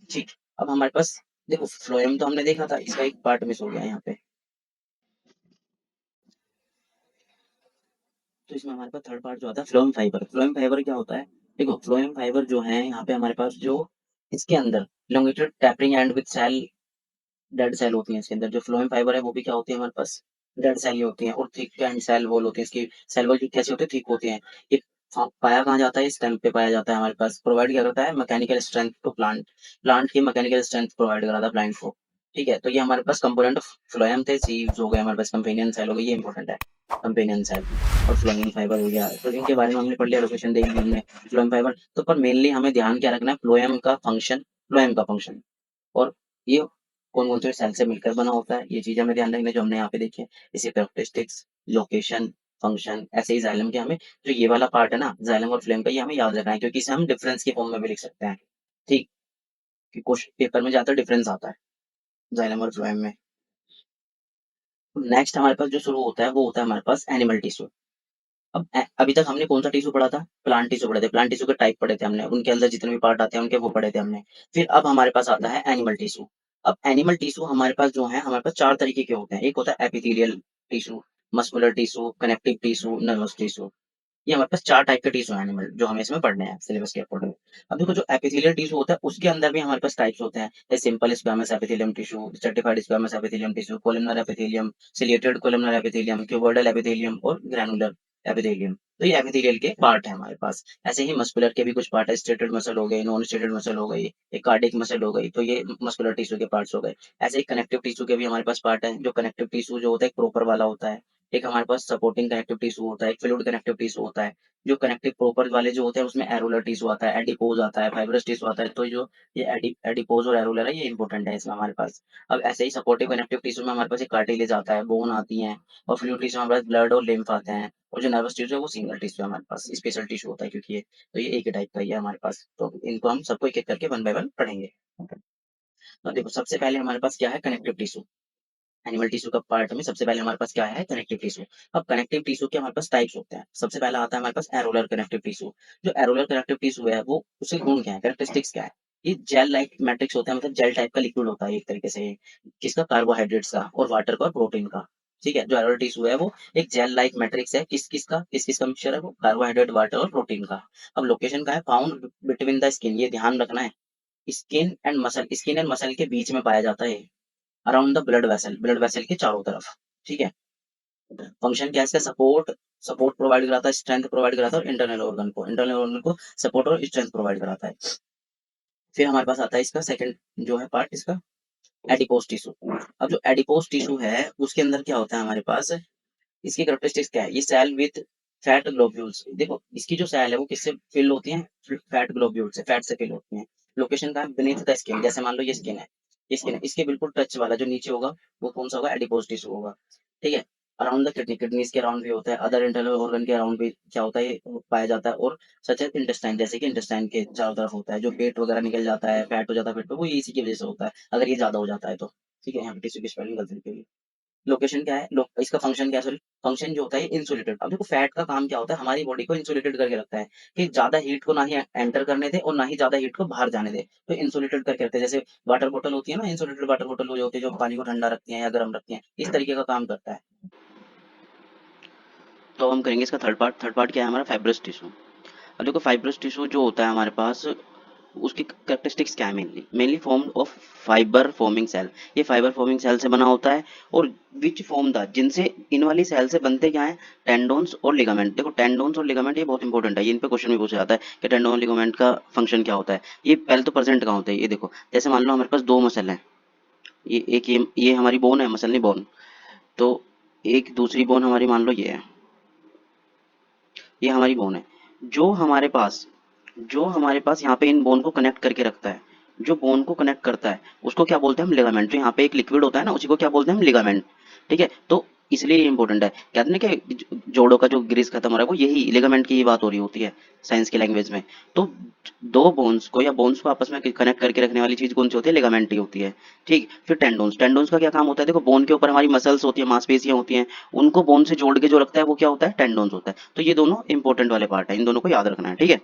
ठीक। अब हमारे पास देखो, फ्लोएम तो हमने देखा था, इसका एक पार्ट मिस हो गया यहाँ पे। तो इसमें हमारे पास थर्ड पार्ट जो आता है फ्लोएम फाइबर। फ्लोएम फाइबर क्या होता है? देखो, फ्लोएम फाइबर जो है यहाँ पे हमारे पास, जो इसके अंदर longitude tapering end with cell, dead cell होती है इसके अंदर। जो फ्लोएम फाइबर है वो भी क्या होती है हमारे पास? डेड सेल ही होती है। और थिक एंड सेल वॉल होती है इसकी। सेल वॉल की कैसी होती है? थिक होती है। ये पाया कहाँ जाता है? स्टेम पे पाया जाता है हमारे पास। प्रोवाइड क्या करता है? Mechanical strength to plant. Plant की मैकेनिकल स्ट्रेंथ प्रोवाइड कराता है प्लांट को, ठीक है? तो ये हमारे पास कंपोनेंट ऑफ फ्लोएम थे। सीव्स हो गए हमारे पास, कंपेनियन सेल हो गई, ये इंपॉर्टेंट है, कंपेनियन सेल। और फ्लोएम फाइबर हो गया, तो इनके बारे में हमने पढ़ लिया, लोकेशन देख ली हमने। फ्लोएम फाइबर तो, पर मेनली हमें ध्यान क्या रखना है? फ्लोएम का फंक्शन, फ्लोएम का फंक्शन। और ये कौन-कौन से सेल से मिलकर बना होता है, ये चीज़ हमें ध्यान रखना है जो हमने यहाँ पे देखी है। इसकी कैरेक्टरिस्टिक्स, लोकेशन, फंक्शन, ऐसे ही जाइलम के हमें जो ये वाला पार्ट है ना जाइलम और फ्लेम का, ये हमें याद रखना है, क्योंकि इसे हम डिफरेंस के फॉर्म में भी लिख सकते हैं। ठीक, कि क्वेश्चन पेपर में ज्यादा डिफरेंस आता है जाइलम और फ्लोएम में। नेक्स्ट हमारे पास जो शुरू होता है वो होता है हमारे पास एनिमल टिश्यू। अब अभी तक हमने कौन सा टिश्यू पढ़ा था? प्लांट टिश्यू पढ़े थे। प्लांट टिश्यू के टाइप पढ़े थे हमने, उनके अंदर जितने भी पार्ट आते हैं उनके वो पढ़े थे हमने। फिर अब हमारे पास आता है एनिमल टिश्यू। अब एनिमल टिश्यू हमारे पास जो है, हमारे पास चार तरीके के होते हैं। एक होता है epithelial tissue, muscular tissue, connective tissue, nervous tissue. ये हमारे पास 4 टाइप के टिश्यू हैं एनिमल, जो हमें इसमें पढ़ने हैं सिलेबस के अकॉर्डिंग। अब देखो जो एपिथेलियल टिश्यू होता है उसके अंदर भी हमारे पास टाइप्स होते हैं, जैसे simple squamous epithelium tissue, stratified squamous epithelium tissue, columnar epithelium, ciliated columnar epithelium, cuboidal epithelium और ग्रैनुलर एपिथेलियम। तो ये एपिथेलियल के पार्ट है हमारे पास। ऐसे ही मस्कुलर के भी कुछ पार्ट है, स्ट्रेटेड मसल हो गए, नॉन स्ट्रेटेड मसल हो गई, एक कार्डियक मसल हो गई, तो ये मस्कुलर टिश्यू के पार्ट्स हो गए। ऐसे ही कनेक्टिव टिश्यू के भी हमारे पास पार्ट है, जो कनेक्टिव टिश्यू जो होता है एक प्रॉपर वाला होता है। एक हमारे पास सपोर्टिंग कनेक्टिव टिश्यू होता है, एक फ्लूइड कनेक्टिव टिश्यू होता है। जो कनेक्टिव प्रॉपर वाले जो होते हैं उसमें एरोलर टिश्यू आता है, एडिपोज आता है, फाइब्रस टिश्यू आता है। तो जो ये एडिपोज और एरोलर है, ये इंपॉर्टेंट है इसमें हमारे पास। अब ऐसे ही सपोर्टिव कनेक्टिव टिश्यू में हमारे पास एक कार्टिलेज आता है, बोन आती है, और फ्लूइड टिश्यू में हमारे पास ब्लड और लिम्फ आते हैं। और जो नर्वस टिश्यू है वो सिंगल टिश्यू है हमारे पास, स्पेशल टिश्यू होता है, क्योंकि ये तो ये एक ही टाइप का ही है हमारे पास। तो इनको हम सबको एक एक करके वन बाय वन पढ़ेंगे। तो देखो सबसे पहले हमारे पास क्या है, कनेक्टिव टिश्यू। एनिमल टिश्यू का पार्ट में सबसे पहले हमारे पास क्या है, कनेक्टिव टिश्यू। अब कनेक्टिव टिश्यू के हमारे पास टाइप्स होते हैं। सबसे पहला आता है हमारे पास एरोलर कनेक्टिव टिश्यू। जो एरोलर कनेक्टिव टिश्यू है वो उसके गुण क्या है, कैरेक्टरिस्टिक्स क्या है? ये जेल लाइक मैट्रिक्स होता है, मतलब जेल टाइप का लिक्विड होता है एक तरीके से, किसका, कार्बोहाइड्रेट्स का और वाटर का और प्रोटीन का। ठीक है, जो एरोलर टिश्यू है वो एक जेल लाइक मैट्रिक्स है, किस किसका मिक्सचर है, वो कार्बोहाइड्रेट, वाटर और प्रोटीन का। अब लोकेशन का है, फाउंड बिटवीन द स्किन, ये ध्यान रखना है। स्किन एंड मसल के बीच में पाया जाता है, अराउंड द ब्लड वेसल के चारों तरफ। ठीक है। फंक्शन क्या है इसका, सपोर्ट सपोर्ट प्रोवाइड कराता है, स्ट्रेंथ प्रोवाइड कराता है, और इंटरनल ऑर्गन को सपोर्ट और स्ट्रेंथ प्रोवाइड कराता है। फिर हमारे पास आता है इसका सेकंड जो है पार्ट, इसका एडिपोज टिश्यू। अब जो एडिपोज टिश्यू है उसके अंदर क्या होता है हमारे पास, इसकी कैरेक्टरिस्टिक्स क्या है, ये सेल विथ फैट ग्लोब्यूल्स। देखो इसकी जो सेल है वो किससे फिल होती है, फैट ग्लोब्यूल से, फैट से फिल होती है। लोकेशन का है बीनीथ द स्किन, जैसे मान लो ये स्किन है, ये स्किन है, इसके बिल्कुल टच वाला जो नीचे होगा वो कौन सा होगा, एडिपोज टिश्यू होगा। ठीक है। अराउंड द किडनी, किडनीज के अराउंड भी होता है, अदर इंटरनल ऑर्गन के अराउंड भी क्या होता है, ये पाया जाता है। और सच है इंटेस्टाइन, जैसे कि इंटेस्टाइन के चारों तरफ होता है, जो पेट वगैरह निकल जाता है, फैट हो जाता है पेट पे, वो इसी की वजह से होता है, अगर ये ज्यादा हो जाता है तो। ठीक है, यहाँ पे टिश्यू की स्पेलिंग गलती की। लोकेशन क्या है, इसका फंक्शन क्या है, सॉरी, फंक्शन जो होता है इंसुलेटेड। अब देखो फैट का काम क्या होता है, हमारी बॉडी को इंसुलेटेड करके रखता है, कि ज्यादा हीट को ना ही एंटर करने दे और ना ही ज्यादा हीट को बाहर जाने दे। तो इंसुलेटेड करके रखते हैं, जैसे वाटर बोतल होती है ना, इंसुलेटेड वाटर बोतल जो होती है, जो पानी को ठंडा रखती है या गर्म रखती है, इस तरीके का काम करता है। तो हम करेंगे इसका थर्ड पार्ट क्या है हमारा, फाइब्रस टिश्यू। अब देखो फाइब्रस टिश्यू जो होता है हमारे पास, उसकी कैरेक्टरिस्टिक्स क्या है, mainly form of fibre forming cell. ये फाइबर फॉर्मिंग सेल से बना होता है। और विच फॉर्म द, जिनसे इन वाली सेल से बनते क्या है, टेंडोन्स और लिगामेंट। देखो टेंडोन्स और लिगामेंट ये बहुत इंपॉर्टेंट है, ये इन पे क्वेश्चन भी पूछा जाता है कि टेंडोन और लिगामेंट का फंक्शन क्या होता है। ये पहले तो प्रेजेंट कहाँ होते हैं, ये देखो, जैसे मान लो हमारे पास दो मसल हैं, ये एक ये हमारी बोन है, मसल नहीं बोन। तो एक दूसरी बोन हमारी मान लो ये है, ये हमारी बोन है। जो हमारे पास जो हमारे पास यहाँ पे इन बोन को कनेक्ट करके रखता है, जो बोन को कनेक्ट करता है उसको क्या बोलते हैं हम, लिगामेंट। जो यहाँ पे एक लिक्विड होता है ना, उसी को क्या बोलते हैं हम, लिगामेंट। ठीक है, तो इसलिए ये इंपॉर्टेंट है। कहते हैं ना कि जोड़ों का जो ग्रीस खत्म हो रहा है वो यही लिगामेंट की ही बात हो रही होती है साइंस की लैंग्वेज में। तो दो बोन्स को या बोन्स को आपस में कनेक्ट करके रखने वाली चीज कौन सी होती है, लिगामेंट ही होती है। ठीक, फिर टेंडोन्स, टेंडोन्स का क्या काम होता है, देखो बोन के ऊपर हमारी मसल्स होती है, मांसपेशियां होती हैं, उनको बोन से जोड़ के जो रखता है वो क्या होता है, टेंडोन्स होता है। तो ये दोनों इंपॉर्टेंट वाले पार्ट है, इन दोनों को याद रखना है। ठीक है।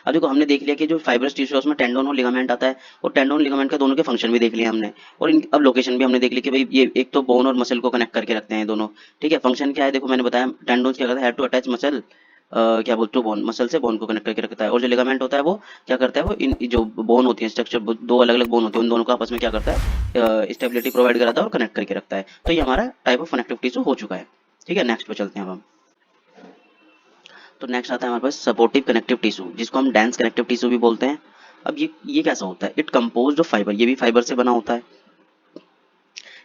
अब देखो हमने देख लिया कि जो फाइब्रस टिश्यू है उसमें टेंडोन और लिगामेंट आता है, और टेंडोन लिगामेंट का दोनों के फंक्शन भी देख लिया हमने। और अब लोकेशन भी हमने देख ली कि भाई ये एक तो बोन और मसल को कनेक्ट करके रखते हैं दोनों। ठीक है, फंक्शन क्या है, देखो मैंने बताया टेंडोन्स क्या करता है, हैव टू अटैच मसल, क्या बोलते हो, बोन, मसल से बोन को कनेक्ट करके रखता है। और जो लिगामेंट होता है वो क्या करता है, वो इन जो बोन होती है, स्ट्रक्चर दो अलग अलग बोन होती है, उन दोनों को आपस में क्या करता है, स्टेबिलिटी प्रोवाइड कराता है और कनेक्ट करके रखता है। तो ये हमारा टाइप ऑफ कनेक्टिव टिश्यू हो चुका है। ठीक है, नेक्स्ट पे चलते हैं अब हम। तो नेक्स्ट आता है हमारे पास सपोर्टिव कनेक्टिव टिश्यू, जिसको हम डेंस कनेक्टिव टिश्यू भी बोलते हैं। अब ये कैसा होता है, इट कंपोज्ड ऑफ फाइबर, ये भी फाइबर से बना होता है।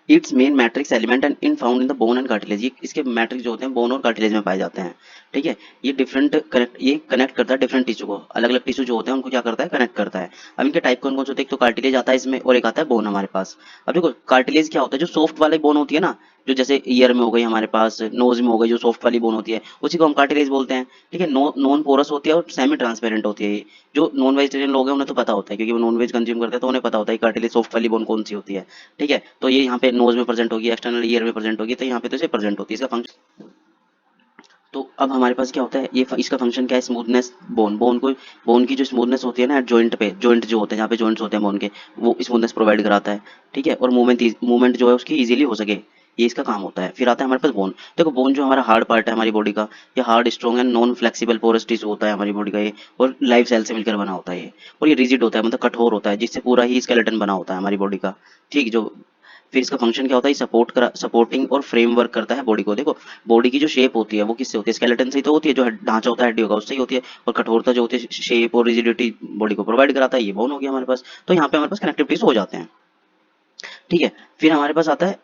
It's main matrix element and in found in the bone and cartilage, ये इसके मैट्रिक्स जो होते हैं बोन और कार्टिलेज में पाए जाते हैं। ठीक है, ये कनेक्ट करता है डिफरेंट टिश्यू को, अलग अलग टिश्यू जो होते हैं उनको क्या करता है, कनेक्ट करता है। अब इनके टाइप कौन कौन से होते हैं, एक तो कार्टिलेज आता है इसमें और एक आता है बोन हमारे पास। अब देखो कार्टिलेज क्या होता है, जो सॉफ्ट वाली बोन होती है ना, जो जैसे ईयर में हो गई हमारे पास, नोज में हो गई, जो सॉफ्ट वाली बोन होती है उसी को हम कार्टिलेज बोलते हैं। ठीक है, नॉन पोरस होती है और सेमी ट्रांसपेरेंट होती है ये। जो नॉन वेजिटेरियन लोग हैं उन्हें तो पता होता है, क्योंकि वो नॉन वेज कंज्यूम करते हैं तो उन्हें पता होता है कार्टिलेज सॉफ्ट वाली बोन कौन सी होती है। ठीक है, तो ये यहाँ पे नोज में प्रेजेंट होगी, एक्सटर्नल ईयर में प्रेजेंट होगी, तो यहाँ पे तो इसे प्रेजेंट होती है इसका फंक्शन। तो अब हमारे पास क्या होता है, ये इसका फंक्शन क्या है, स्मूथनेस, बोन की जो स्मूथनेस होती है ना जॉइंट पे, जॉइंट जो होते हैं जहाँ पे जॉइंट्स होते हैं बोन के, वो स्मूथनेस प्रोवाइड कराता है। ठीक है, और मूवमेंट जो है उसकी इजीली हो सके, ये इसका काम होता है। फिर आता है हमारे पास बोन। देखो बोन जो हमारा हार्ड पार्ट है हमारी बॉडी का, ये hard strong and non flexible porous tissue होता है हमारी बॉडी का ये, और लाइव सेल से मिलकर बना होता है ये। और ये रिजिड होता है, मतलब कठोर होता है, जिससे पूरा ही स्केलेटन बना होता है हमारी बॉडी का। ठीक, जो फिर इसका फंक्शन क्या होता है, सपोर्टिंग और फ्रेमवर्क करता है बॉडी को। देखो बॉडी की जो शेप होती है वो किससे होती है, स्केलेटन से ही तो होती है, जो ढांचा होता है हड्डियों का उससे ही होती है, और कठोरता जो होती है शेप और रिजिडिटी बॉडी को प्रोवाइड कराता है, ये बोन हो गया हमारे पास। तो यहाँ पे हमारे पास कनेक्टिविटीज हो जाते हैं। ठीक है, फिर हमारे पास आता है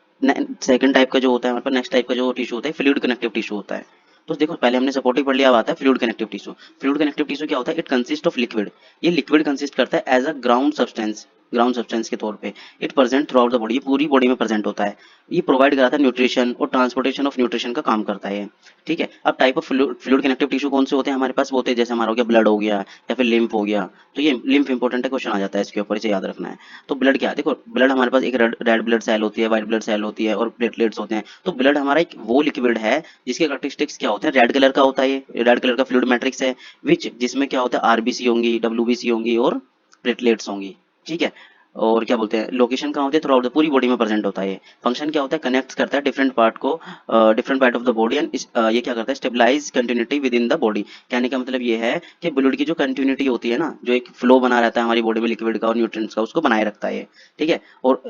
सेकंड टाइप का जो होता है हमारे पास, नेक्स्ट टाइप का जो टिश्यू होता है फ्लूइड कनेक्टिव टिश्यू होता है। तो देखो पहले हमने सपोर्टिव पढ़ लिया, अब आता है fluid connective tissue. Fluid connective tissue क्या होता है, इट कंसिस्ट ऑफ लिक्विड। ये लिक्विड कंसिस्ट करता है एज अ ग्राउंड सब्सटेंस के तौर पे। It present through out the body, ये पूरी बॉडी में प्रेजेंट होता है। ये प्रोवाइड कराता है न्यूट्रिशन और ट्रांसपोर्टेशन ऑफ न्यूट्रिशन का काम करता है ये। ठीक है, अब type of fluid connective tissue कौन से होते हैं हमारे पास, वो होते हैं जैसे हमारा हो गया ब्लड हो गया, या फिर लिम्फ हो गया। तो ये लिम्फ इंपॉर्टेंट है, क्वेश्चन आ जाता है इसके ऊपर, इसे याद रखना है। तो ब्लड क्या है, देखो ब्लड हमारे पास एक रेड ब्लड सेल होती है, व्हाइट ब्लड सेल होती है, और प्लेटलेट्स होते हैं। तो ब्लड हमारा एक वो लिक्विड है जिसके कैरेक्टरिस्टिक्स क्या होते हैं, रेड कलर का होता है, ये रेड कलर का फ्लूइड मैट्रिक्स है, विच जिसमें क्या होता है आरबीसी होंगी, डब्ल्यूबीसी होंगी और प्लेटलेट्स होंगी। ठीक है, और क्या बोलते हैं, लोकेशन कहाँ होती है, थ्रू आउट द पूरी बॉडी में प्रेजेंट होता है ये। फंक्शन क्या होता है, कनेक्ट करता है different part of the body, and ये क्या करता है, stabilise continuity within the body. कहने का मतलब ये है कि ब्लड की जो कंटिन्यूटी होती है ना, जो एक फ्लो बना रहता है हमारी बॉडी में लिक्विड का और न्यूट्रिएंट्स का, उसको बनाए रखता है ये। ठीक है, और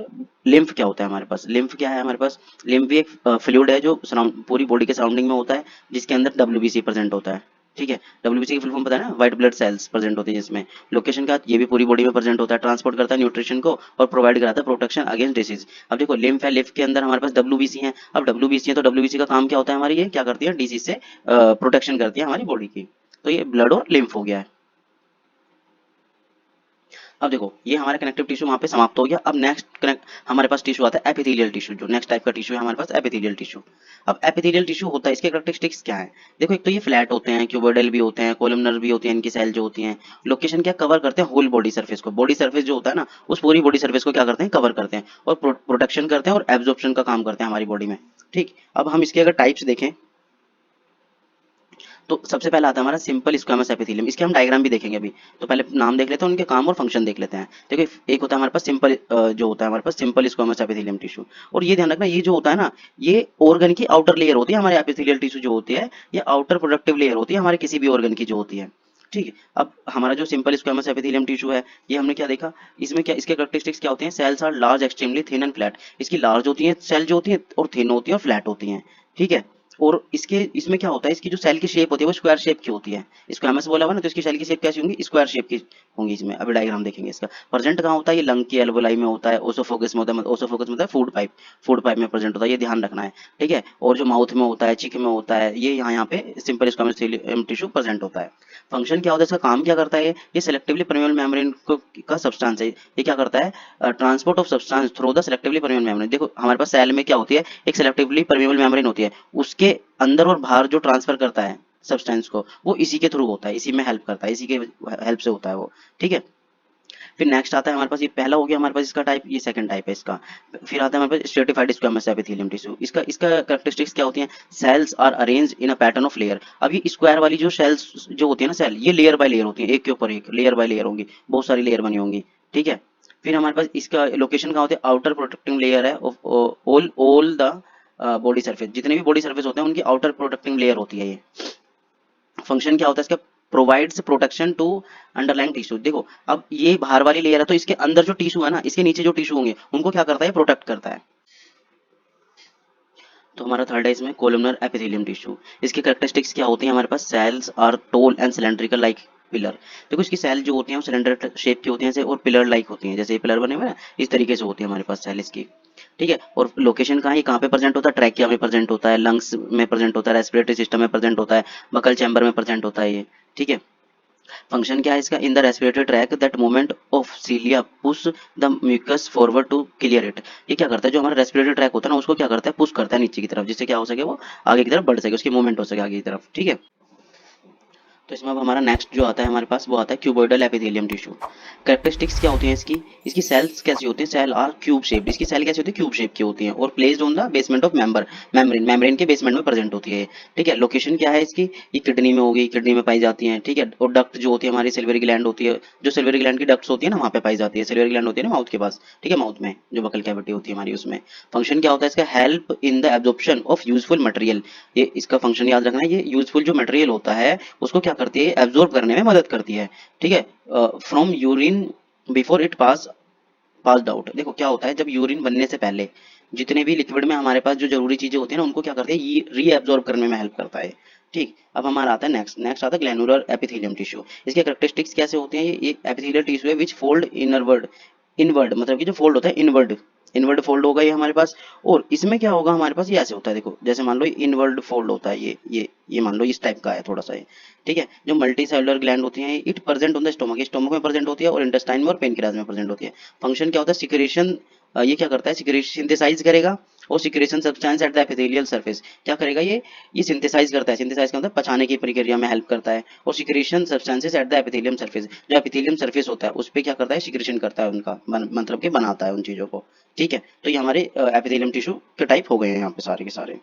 लिम्फ क्या होता है हमारे पास, लिम्फ क्या है हमारे पास, लिम्फ भी एक फ्लूइड है जो पूरी बॉडी के सराउंडिंग में होता है, जिसके अंदर डब्ल्यूबीसी प्रेजेंट होता है। ठीक है, डब्ल्यूबीसी की फुल फॉर्म पता है ना, व्हाइट ब्लड सेल्स प्रेजेंट होती है जिसमें। लोकेशन का, ये भी पूरी बॉडी में प्रेजेंट होता है, ट्रांसपोर्ट करता है न्यूट्रिशन को और प्रोवाइड कराता है प्रोटेक्शन अगेंस्ट डिसीज। अब देखो लिम्फ है, लिम्फ के अंदर हमारे पास डब्ल्यूबीसी है। अब डब्ल्यूबीसी है तो डब्ल्यूबीसी का काम क्या होता है, हमारी ये क्या करती है, डिसीज से प्रोटेक्शन करती है हमारी बॉडी की। तो ये ब्लड और लिम्फ हो गया है। अब देखो ये हमारा कनेक्टिव टिश्यू वहां पे समाप्त हो गया। अब नेक्स्ट कनेक्ट हमारे पास टिश्यू आता है एपिथेलियल टिश्यू, जो नेक्स्ट टाइप का टिश्यू है हमारे पास एपिथेलियल टिश्यू। अब एपिथेलियल टिश्यू होता है, इसके कैरेक्टरिस्टिक्स क्या है, देखो एक तो ये फ्लैट होते हैं, क्यूबोइडल भी होते हैं, कोलमनर भी होती है, इनकी सेल जो होती हैं। लोकेशन क्या कवर करते हैं, होल बॉडी सर्फेस को, बॉडी सर्फेस जो होता है ना उस पूरी बॉडी सर्फेस को क्या करते हैं, कवर करते हैं, और प्रोटेक्शन करते हैं और एब्जॉर्प्शन का काम करते हैं हमारी बॉडी में। ठीक, अब हम इसके अगर टाइप्स देखें तो सबसे पहला आता है हमारा सिंपल स्क्वामस एपिथेलियम। इसके हम डायग्राम भी देखेंगे अभी। तो पहले नाम देख लेते हैं, उनके काम और फंक्शन देख लेते हैं। देखो एक होता है हमारे पास सिंपल, जो होता है हमारे पास सिंपल स्क्वामस एपिथेलियम टिश्यू। और ये ध्यान रखना, ये जो होता है ना, ये ऑर्गन की आउटर लेयर होती है हमारे एपिथेलियल टिश्यू जो होती है, ये आउटर प्रोडक्टिव लेयर होती है हमारे किसी भी ऑर्गन की जो होती है। ठीक है, अब हमारा जो सिंपल स्क्वामस एपिथेलियम टिश्यू है, ये हमने क्या देखा, इसमें क्या इसके कैरेक्टरिस्टिक्स क्या होते हैं, cells are large extremely thin and flat. इसकी लार्ज होती है सेल जो होती है, और थिन होती है और फ्लैट होती है। ठीक है, और इसके इसमें क्या होता है, इसकी जो सेल की शेप होती है वो स्क्वायर शेप की होती है। स्क्वामस बोला हुआ ना, तो इसकी सेल की शेप कैसी होंगी, स्क्वायर शेप की होंगी। इसमें अभी डायग्राम देखेंगे इसका। प्रेजेंट कहाँ होता है, ये लंग की एल्वोलाई में होता है, ओसोफोगस में होता है, ओसोफोगस में होता है फूड पाइप में प्रेजेंट होता है, ये ध्यान रखना है। ठीक है, और जो माउथ में होता है, चिक में होता है, ये यहाँ पे सिंपल स्क्वामस टिश्यू प्रेजेंट होता है। फंक्शन क्या होता है, इसका काम क्या करता है, ये सेलेक्टिवली परमेबल मेम्ब्रेन को का सब्सटेंस है। ये क्या करता है, transport of substance through the selectively permeable membrane. देखो हमारे पास सेल में क्या होती है, एक सेलेक्टिवली परमेबल मेम्ब्रेन होती है, उसके अंदर और बाहर जो ट्रांसफर करता है सब्सटेंस को, वो इसी के थ्रू होता है, इसी में हेल्प करता है, इसी के हेल्प से होता है वो। ठीक है, फिर नेक्स्ट आता है हमारे पास, ये पहला हो गया हमारे पास इसका टाइप, ये सेकंड टाइप है इसका। फिर आता है हमारे पास स्ट्रेटिफाइड स्क्वामस एपिथेलियम टिश्यू। इसका इसका कैरेक्टरिस्टिक्स क्या होती हैं, cells are arranged in a pattern of layer. अब ये स्क्वायर वाली जो सेल्स जो होती है ना, सेल ये लेयर बाय लेयर होती है, एक के ऊपर एक लेयर बाय लेयर होंगी, बहुत सारी लेयर बनी होंगी। ठीक है, फिर हमारे पास इसका लोकेशन कहाँ होती है, आउटर प्रोटेक्टिंग लेयर है ऑल द बॉडी सर्फेस। जितने भी बॉडी सर्फेस होते हैं उनकी आउटर प्रोटेक्टिंग लेयर होती है ये। फंक्शन क्या होता है इसका, provides protection to underlying tissue. देखो अब ये बाहर वाली लेयर है, तो इसके अंदर जो टिश्यू है ना, इसके नीचे जो टिश्यू होंगे उनको क्या करता है, प्रोटेक्ट करता है। तो हमारा थर्ड है इसमें कोलमनर एपिथेलियम टिश्यू। इसके कैरेक्टरिस्टिक्स क्या होती हैं हमारे पास, cells are tall and cylindrical like pillar. देखो इसकी सेल जो होती हैं वो सिलेंडर शेप की होती हैं, जैसे, और पिलर लाइक होती हैं, जैसे ये पिलर बने हुए हैं ना, इस तरीके से होती है हमारे पास सेल इसकी। ठीक है, और लोकेशन कहाँ है, कहाँ पे प्रेजेंट होता है, ट्रैकिया में प्रेजेंट होता है, लंग्स में प्रेजेंट होता है, रेस्पिरेटरी सिस्टम में प्रेजेंट होता है, बकल चैम्बर में प्रेजेंट होता है ये। ठीक है, फंक्शन क्या है इसका, in the respiratory tract that movement of cilia push the mucus forward to clear it. ये क्या करता है, जो हमारा रेस्पिरेटरी ट्रैक होता है ना उसको क्या करता है, पुश करता है नीचे की तरफ, जिससे क्या हो सके वो आगे की तरफ बढ़ सके, उसकी मूवमेंट हो सके आगे की तरफ, ठीक है। तो इसमें अब हमारा नेक्स्ट जो आता है हमारे पास वो आता है क्यूबॉइडल एपिथेलियम टिश्यू। कैरेक्टरिस्टिक्स क्या होती हैं इसकी, इसकी सेल्स कैसी होती है, सेल आर क्यूब शेप्ड, इसकी सेल कैसी होती है, क्यूब शेप की होती है और placed on the basement of member, membrane, membrane के बेसमेंट में प्रेजेंट होती है, ठीक है। लोकेशन क्या है इसकी, ये किडनी में होगी, किडनी में पाई जाती है, ठीक है। और डक्ट जो होती है हमारी सिल्वरी ग्लैंड होती है, जो सिल्वरी ग्लैंड की डक्ट्स होती है ना वहाँ पे पाई जाती है, सिल्वरी ग्लैंड होती है ना माउथ के पास, ठीक है, माउथ में जो बकल कैविटी होती है हमारी उसमें। फंक्शन क्या होता है इसका, help in the absorption of useful material, ये इसका फंक्शन याद रखना है, ये यूजफुल जो मटेरियल होता है उसको क्या करती है, एब्जॉर्ब करने में मदद करती है, ठीक है। From urine before it passed out, देखो क्या होता है जब यूरिन बनने से पहले जितने भी लिक्विड में हमारे पास जो जरूरी चीजें होती है ना उनको क्या करते हैं, ये रीएब्जॉर्ब करने में हेल्प करता है, ठीक। अब हमारा आता है नेक्स्ट आता है ग्लैनुलर एपिथेलियम टिश्यू। इसके कैरेक्टरिस्टिक्स कैसे होते हैं, ये एपिथेलियल टिश्यू है विच फोल्ड इनवर्ड, इनवर्ड मतलब कि जो फोल्ड होता है इनवर्ड, इनवर्ड फोल्ड होगा ये हमारे पास। और इसमें क्या होगा हमारे पास, ये ऐसे होता है, देखो जैसे मान लो इनवर्ड फोल्ड होता है, ये मान लो इस टाइप का है थोड़ा सा ये, ठीक है। जो मल्टी सेलुलर ग्लैंड होती हैं it present on the stomach, stomach में प्रेजेंट होती है और इंटेस्टाइन में और पेनक्रियाज में प्रेजेंट होती है। फंक्शन क्या होता है, सिक्रेशन, ये क्या करता है, सिक्रेशन सिंथेसाइज करेगा और secretion substance at the epithelial surface, क्या करेगा ये सिंथेसाइज करता है, सिंथेसाइज का मतलब पचाने की प्रक्रिया में हेल्प करता है। और secretion substances at the epithelium surface, जो एपिथेलियम सरफेस होता है उस पर क्या करता है, सिक्रेशन करता है उनका मतलब कि बनाता है उन चीजों को, ठीक है। तो ये हमारे एपिथेलियम टिश्यू के टाइप हो गए हैं यहाँ पे सारे के सारे।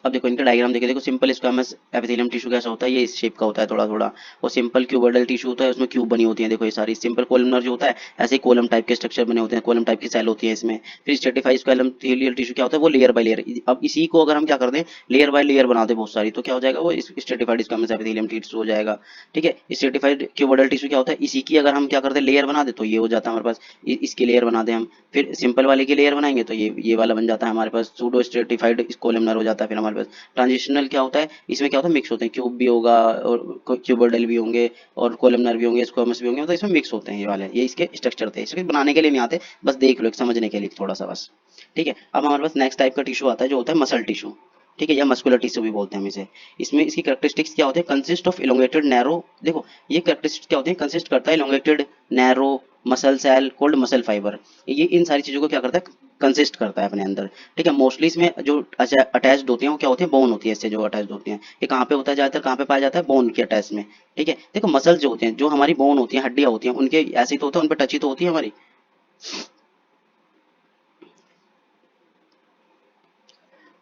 अब देखो इनका डायग्राम देखिए, देखो सिंपल स्क्वामस एपिथेलियम टिश्यू कैसा होता है, ये इस शेप का होता है थोड़ा थोड़ा। और सिंपल क्यूबोइडल टिश्यू होता है उसमें क्यूब बनी होती है, देखो ये सारी। सिंपल कोलमनर जो होता है ऐसे ही कॉलम टाइप के स्ट्रक्चर बने होते हैं, कॉलम टाइप की सेल होती है इसमें। फिर स्ट्रेटिफाइड स्क्वाइलम एपिथेलियल टिश्यू क्या होता है, वो लेयर बाय लेयर। अब इसी को अगर हम क्या कर दें, लेयर बाय लेयर बना दें बहुत सारी, तो क्या हो जाएगा, वो स्ट्रेटिफाइड स्क्वामस एपिथेलियम टिश्यू हो जाएगा, ठीक है। स्ट्रेटिफाइड क्यूबोइडल टिश्यू क्या होता है, इसी की अगर हम क्या कर दें, लेयर बना दे तो ये हो जाता है हमारे पास, इसकी लेयर बना दें हम। फिर सिंपल वाले की लेयर बनाएंगे तो ये वाला बन जाता है हमारे पास, सूडो स्ट्रेटिफाइड कोलमनर हो जाता है फिर हमारे पास। ट्रांजिशनल क्या होता है, इसमें क्या होता है, मिक्स होते हैं, क्यूब भी होगा और क्यूबोइडल भी होंगे और कोलमनर भी होंगे, स्क्वामस भी होंगे, मतलब इसमें मिक्स होते हैं ये वाले, ये इसके स्ट्रक्चर थे, इसके बनाने के लिए नहीं आते, बस देख लो एक समझने के लिए थोड़ा सा बस, ठीक है। अब हमारे पास नेक्स्ट टाइप का टिश्यू आता है जो होता है मसल टिश्यू, ठीक है, या मस्कुलर टिश्यू भी बोलते हैं हम इसे। इसमें इसकी कैरेक्टरिस्टिक्स क्या होते हैं, कंसिस्ट ऑफ इलोंगेटेड नैरो, देखो ये कैरेक्टरिस्टिक्स क्या होते हैं, कंसिस्ट करता है elongated narrow muscle cell called muscle fibre, ये इन सारी चीजों को क्या करता है, कंसिस्ट करता है अपने अंदर, ठीक है। मोस्टली इसमें जो अटैच्ड होती हैं वो क्या होती है, बोन होती है, इससे जो अटैच्ड होती हैं। ये कहाँ पे होता है ज्यादातर, कहाँ पे पाया जाता है, बोन के अटैच में, ठीक है। देखो मसल्स जो होते हैं, जो हमारी बोन होती है, हड्डियां होती हैं, उनके ऐसे ही तो होता है, उन पर टच ही तो होती है हमारी।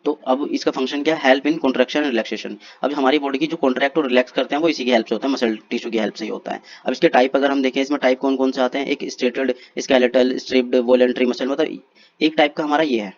तो अब इसका फंक्शन क्या है, हेल्प इन कॉन्ट्रैक्शन रिलैक्सेशन। अब हमारी बॉडी की जो कॉन्ट्रैक्ट और रिलैक्स करते हैं वो इसी की हेल्प से होता है, मसल टिश्यू की हेल्प से ही होता है। अब इसके टाइप अगर हम देखें, इसमें टाइप कौन कौन से आते हैं, एक striated, skeletal, striped, voluntary muscle, मतलब एक टाइप का हमारा ये है,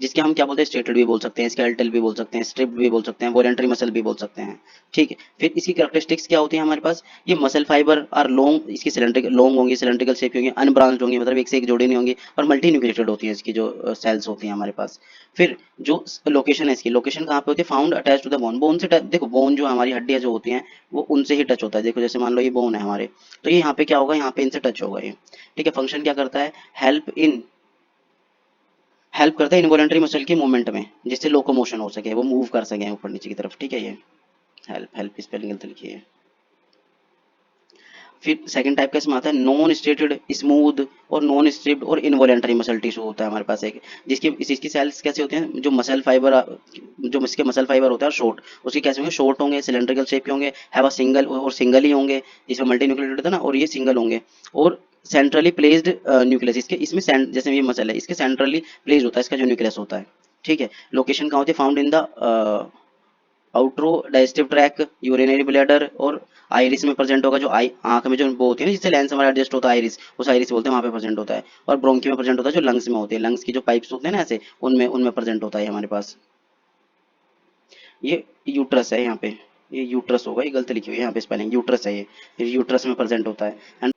जिसके हम क्या बोलते हैं, स्ट्रेटेड भी बोल सकते हैं, स्केलेटल भी बोल सकते हैं, स्ट्रिप्ड भी बोल सकते हैं, वॉलेंट्री मसल भी बोल सकते हैं, ठीक है। फिर इसकी कैरेक्टरिस्टिक्स क्या होती है हमारे पास, ये मसल फाइबर आर लॉन्ग, इसकी सिलेंड्रिकल लॉन्ग होंगी, सिलेंड्रिकल शेप होंगी, अनब्रांच्ड होंगी, मतलब एक से एक जोड़ी नहीं होंगी, और मल्टी न्यूक्लिएटेड होती है इसकी जो सेल्स होती हैं हमारे पास। फिर जो लोकेशन है इसकी, लोकेशन कहाँ पे होती है, found attach to the bone, bone से देखो बोन जो हमारी हड्डियां जो होती हैं वो उनसे ही टच होता है, देखो जैसे मान लो ये बोन है हमारे, तो ये यहाँ पे क्या होगा, यहाँ पे इनसे टच होगा ये, ठीक है। फंक्शन क्या करता है, हेल्प इन हेल्प करता है इनवॉलेंटरी मसल की मूवमेंट में, जिससे लोकोमोशन हो सके, वो मूव कर सके ऊपर नीचे की तरफ, ठीक है। ये हेल्प, हेल्प स्पेलिंग गलत लिखी है। फिर सेकंड टाइप का इसमें आता है नॉन स्ट्रेटेड, स्मूथ और नॉन स्ट्रिप्ड और इनवॉलेंटरी मसल टिश्यू होता है हमारे पास एक, जिसकी इसकी सेल्स कैसे होते हैं, जो मसल फाइबर, जो इसके मसल फाइबर होता है शॉर्ट, उसके कैसे होंगे, शॉर्ट होंगे, सिलेंड्रिकल शेप के होंगे, हैव अ सिंगल, और सिंगल ही होंगे, जिसमें मल्टी न्यूक्लिएटेड होता है ना, और ये सिंगल होंगे। और सेंट्रली प्लेस्ड न्यूक्लियस, इसके इसमें जैसे ये मसल है इसके सेंट्रली प्लेस्ड होता है इसका जो न्यूक्लियस होता है, ठीक है। लोकेशन कहाँ होती है, found in the outro digestive track, urinary bladder और आइरिस में प्रेजेंट होगा, जो आई आंख में जो वो होती है ना जिससे लेंस हमारा एडजस्ट होता है, आइरिस, उस आइरिस बोलते हैं, वहाँ पे प्रेजेंट होता है। और ब्रोंकी में प्रेजेंट होता है, जो लंग्स में होती है, लंग्स की जो पाइप्स होते हैं ना ऐसे, उनमें उनमें प्रेजेंट होता है हमारे पास। ये यूट्रस है यहाँ पे, ये यूट्रस होगा, ये गलत लिखी हुई है यहाँ पे स्पेलिंग, यूट्रस है ये यूट्रस में प्रेजेंट होता है।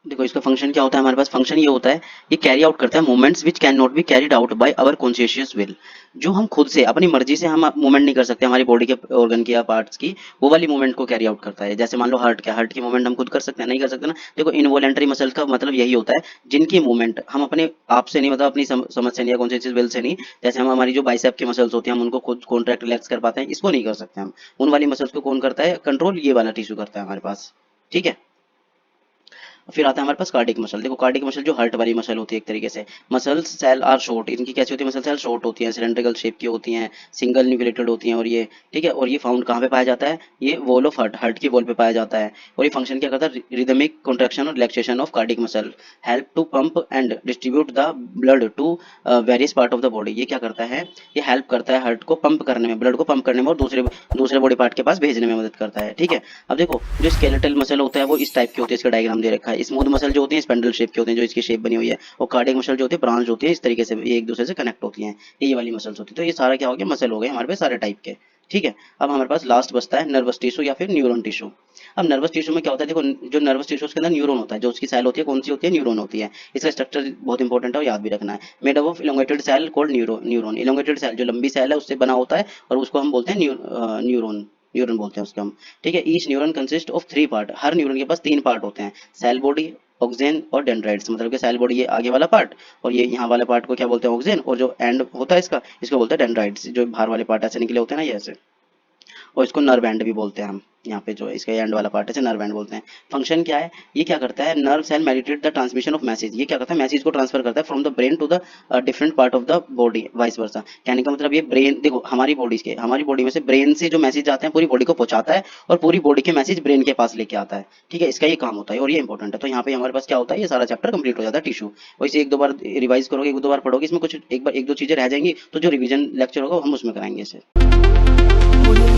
देखो इसका फंक्शन क्या होता है, हमारे पास फंक्शन ये होता है, ये कैरी आउट करता है movements which can not be carried out by our conscious will. जो हम खुद से अपनी मर्जी से हम मूवमेंट नहीं कर सकते, हमारी बॉडी के ऑर्गन की या पार्ट्स की, वो वाली मूवमेंट को कैरी आउट करता है। जैसे मान लो हार्ट, क्या हार्ट की मूवमेंट हम खुद कर सकते हैं? नहीं कर सकते ना। देखो इनवॉलेंटरी मसल का मतलब यही होता है, जिनकी मूवमेंट हम अपने आप से नहीं, मतलब अपनी समझ से नहीं या कॉन्शियस विल से नहीं। जैसे हम हमारी जो बाइसेप की मसल्स होती हैं, हम उनको खुद कॉन्ट्रैक्ट रिलैक्स कर पाते हैं, इसको नहीं कर सकते हम। उन वाली मसल्स को कौन करता है कंट्रोल? ये वाला टिश्यू करता है हमारे पास। ठीक है। फिर आता है हमारे पास कार्डिक मसल। देखो कार्डिक मसल जो हार्ट वाली मसल होती है एक तरीके से। मसल्स सेल आर शॉर्ट, इनकी कैसी होती है? मसल सेल शॉर्ट होती है, सिलेंड्रिकल शेप की होती हैं, सिंगल न्यूक्लिएटेड होती हैं, और ये ठीक है। और ये फाउंड कहाँ पे पाया जाता है? ये वॉल ऑफ हार्ट, हार्ट की वॉल पे पाया जाता है। और ये फंक्शन क्या करता है? रिदमिक कॉन्ट्रैक्शन और relaxation of cardiac muscle, help to pump and distribute the blood to various part of the body. ये क्या करता है? ये हेल्प करता है हार्ट को पंप करने में, ब्लड को पंप करने में, और दूसरे दूसरे बॉडी पार्ट के पास भेजने में मदद करता है। ठीक है। अब देखो जो स्केलेटल मसल होता है वो इस टाइप की होती है, इसका डायग्राम दे रखा है। स्मूथ मसल जो होती है स्पेंडल शेप की होती है, जो इसकी शेप बनी हुई है। और कार्डियक मसल जो होती है ब्रांच होती है, इस तरीके से ये एक दूसरे से कनेक्ट होती हैं, ये वाली मसल्स होती है। तो ये सारा क्या हो गया? मसल हो गए हमारे पास सारे टाइप के। ठीक है। अब हमारे पास लास्ट बचता है नर्वस टिश्यू या फिर न्यूरॉन टिश्यू। अब नर्वस टिश्यू में क्या होता है? देखो जो नर्वस टिश्यू उसके अंदर न्यूरॉन होता है, जो उसकी सेल होती है कौन सी होती है? न्यूरॉन होती है। इसका स्ट्रक्चर बहुत इंपॉर्टेंट है और याद भी रखना है। Made up of elongated cell called neuron. Elongated cell जो लंबी सेल है उससे बना होता है, और उसको हम बोलते हैं न्यूरॉन। न्यूरॉन बोलते हैं उसको हम। ठीक है। Each neuron consist of 3 part. Her neuron के पास 3 पार्ट होते हैं, सेल बॉडी, ऑक्सेन और डेंड्राइट्स। मतलब कि सेल बॉडी ये आगे वाला पार्ट, और ये यहाँ वाले पार्ट को क्या बोलते हैं? ऑक्सेन। और जो एंड होता है इसका, इसको बोलते हैं डेंड्राइट्स। जो बाहर वाले पार्ट ऐसे निकले होते हैं ना, ये ऐसे। और इसको नर्व एंड भी बोलते हैं हम। यहाँ पे जो इसका एंड वाला पार्ट है इसे नर्व एंड बोलते हैं। फंक्शन क्या है? ये क्या करता है? Nerve cell mediate the transmission of message. ये क्या करता है? मैसेज को ट्रांसफर करता है from the brain to the different part of the body, vice versa. कहने का मतलब ये ब्रेन, देखो हमारी बॉडी में से ब्रेन से जो मैसेज आते हैं पूरी बॉडी को पहुंचाता है, और पूरी बॉडी के मैसेज ब्रेन के पास लेके आता है। ठीक है। इसका ये काम होता है और ये इंपॉर्टेंट है। तो यहाँ पे हमारे पास क्या होता है? ये सारा चैप्टर कंप्लीट हो जाता है टिश्यू। और इसे एक दो बार रिवाइज करोगे, एक दो बार पढ़ोगे, इसमें कुछ एक दो चीजें रह जाएंगी, तो जो रिवीजन लेक्चर होगा हम उसमें कराएंगे इसे।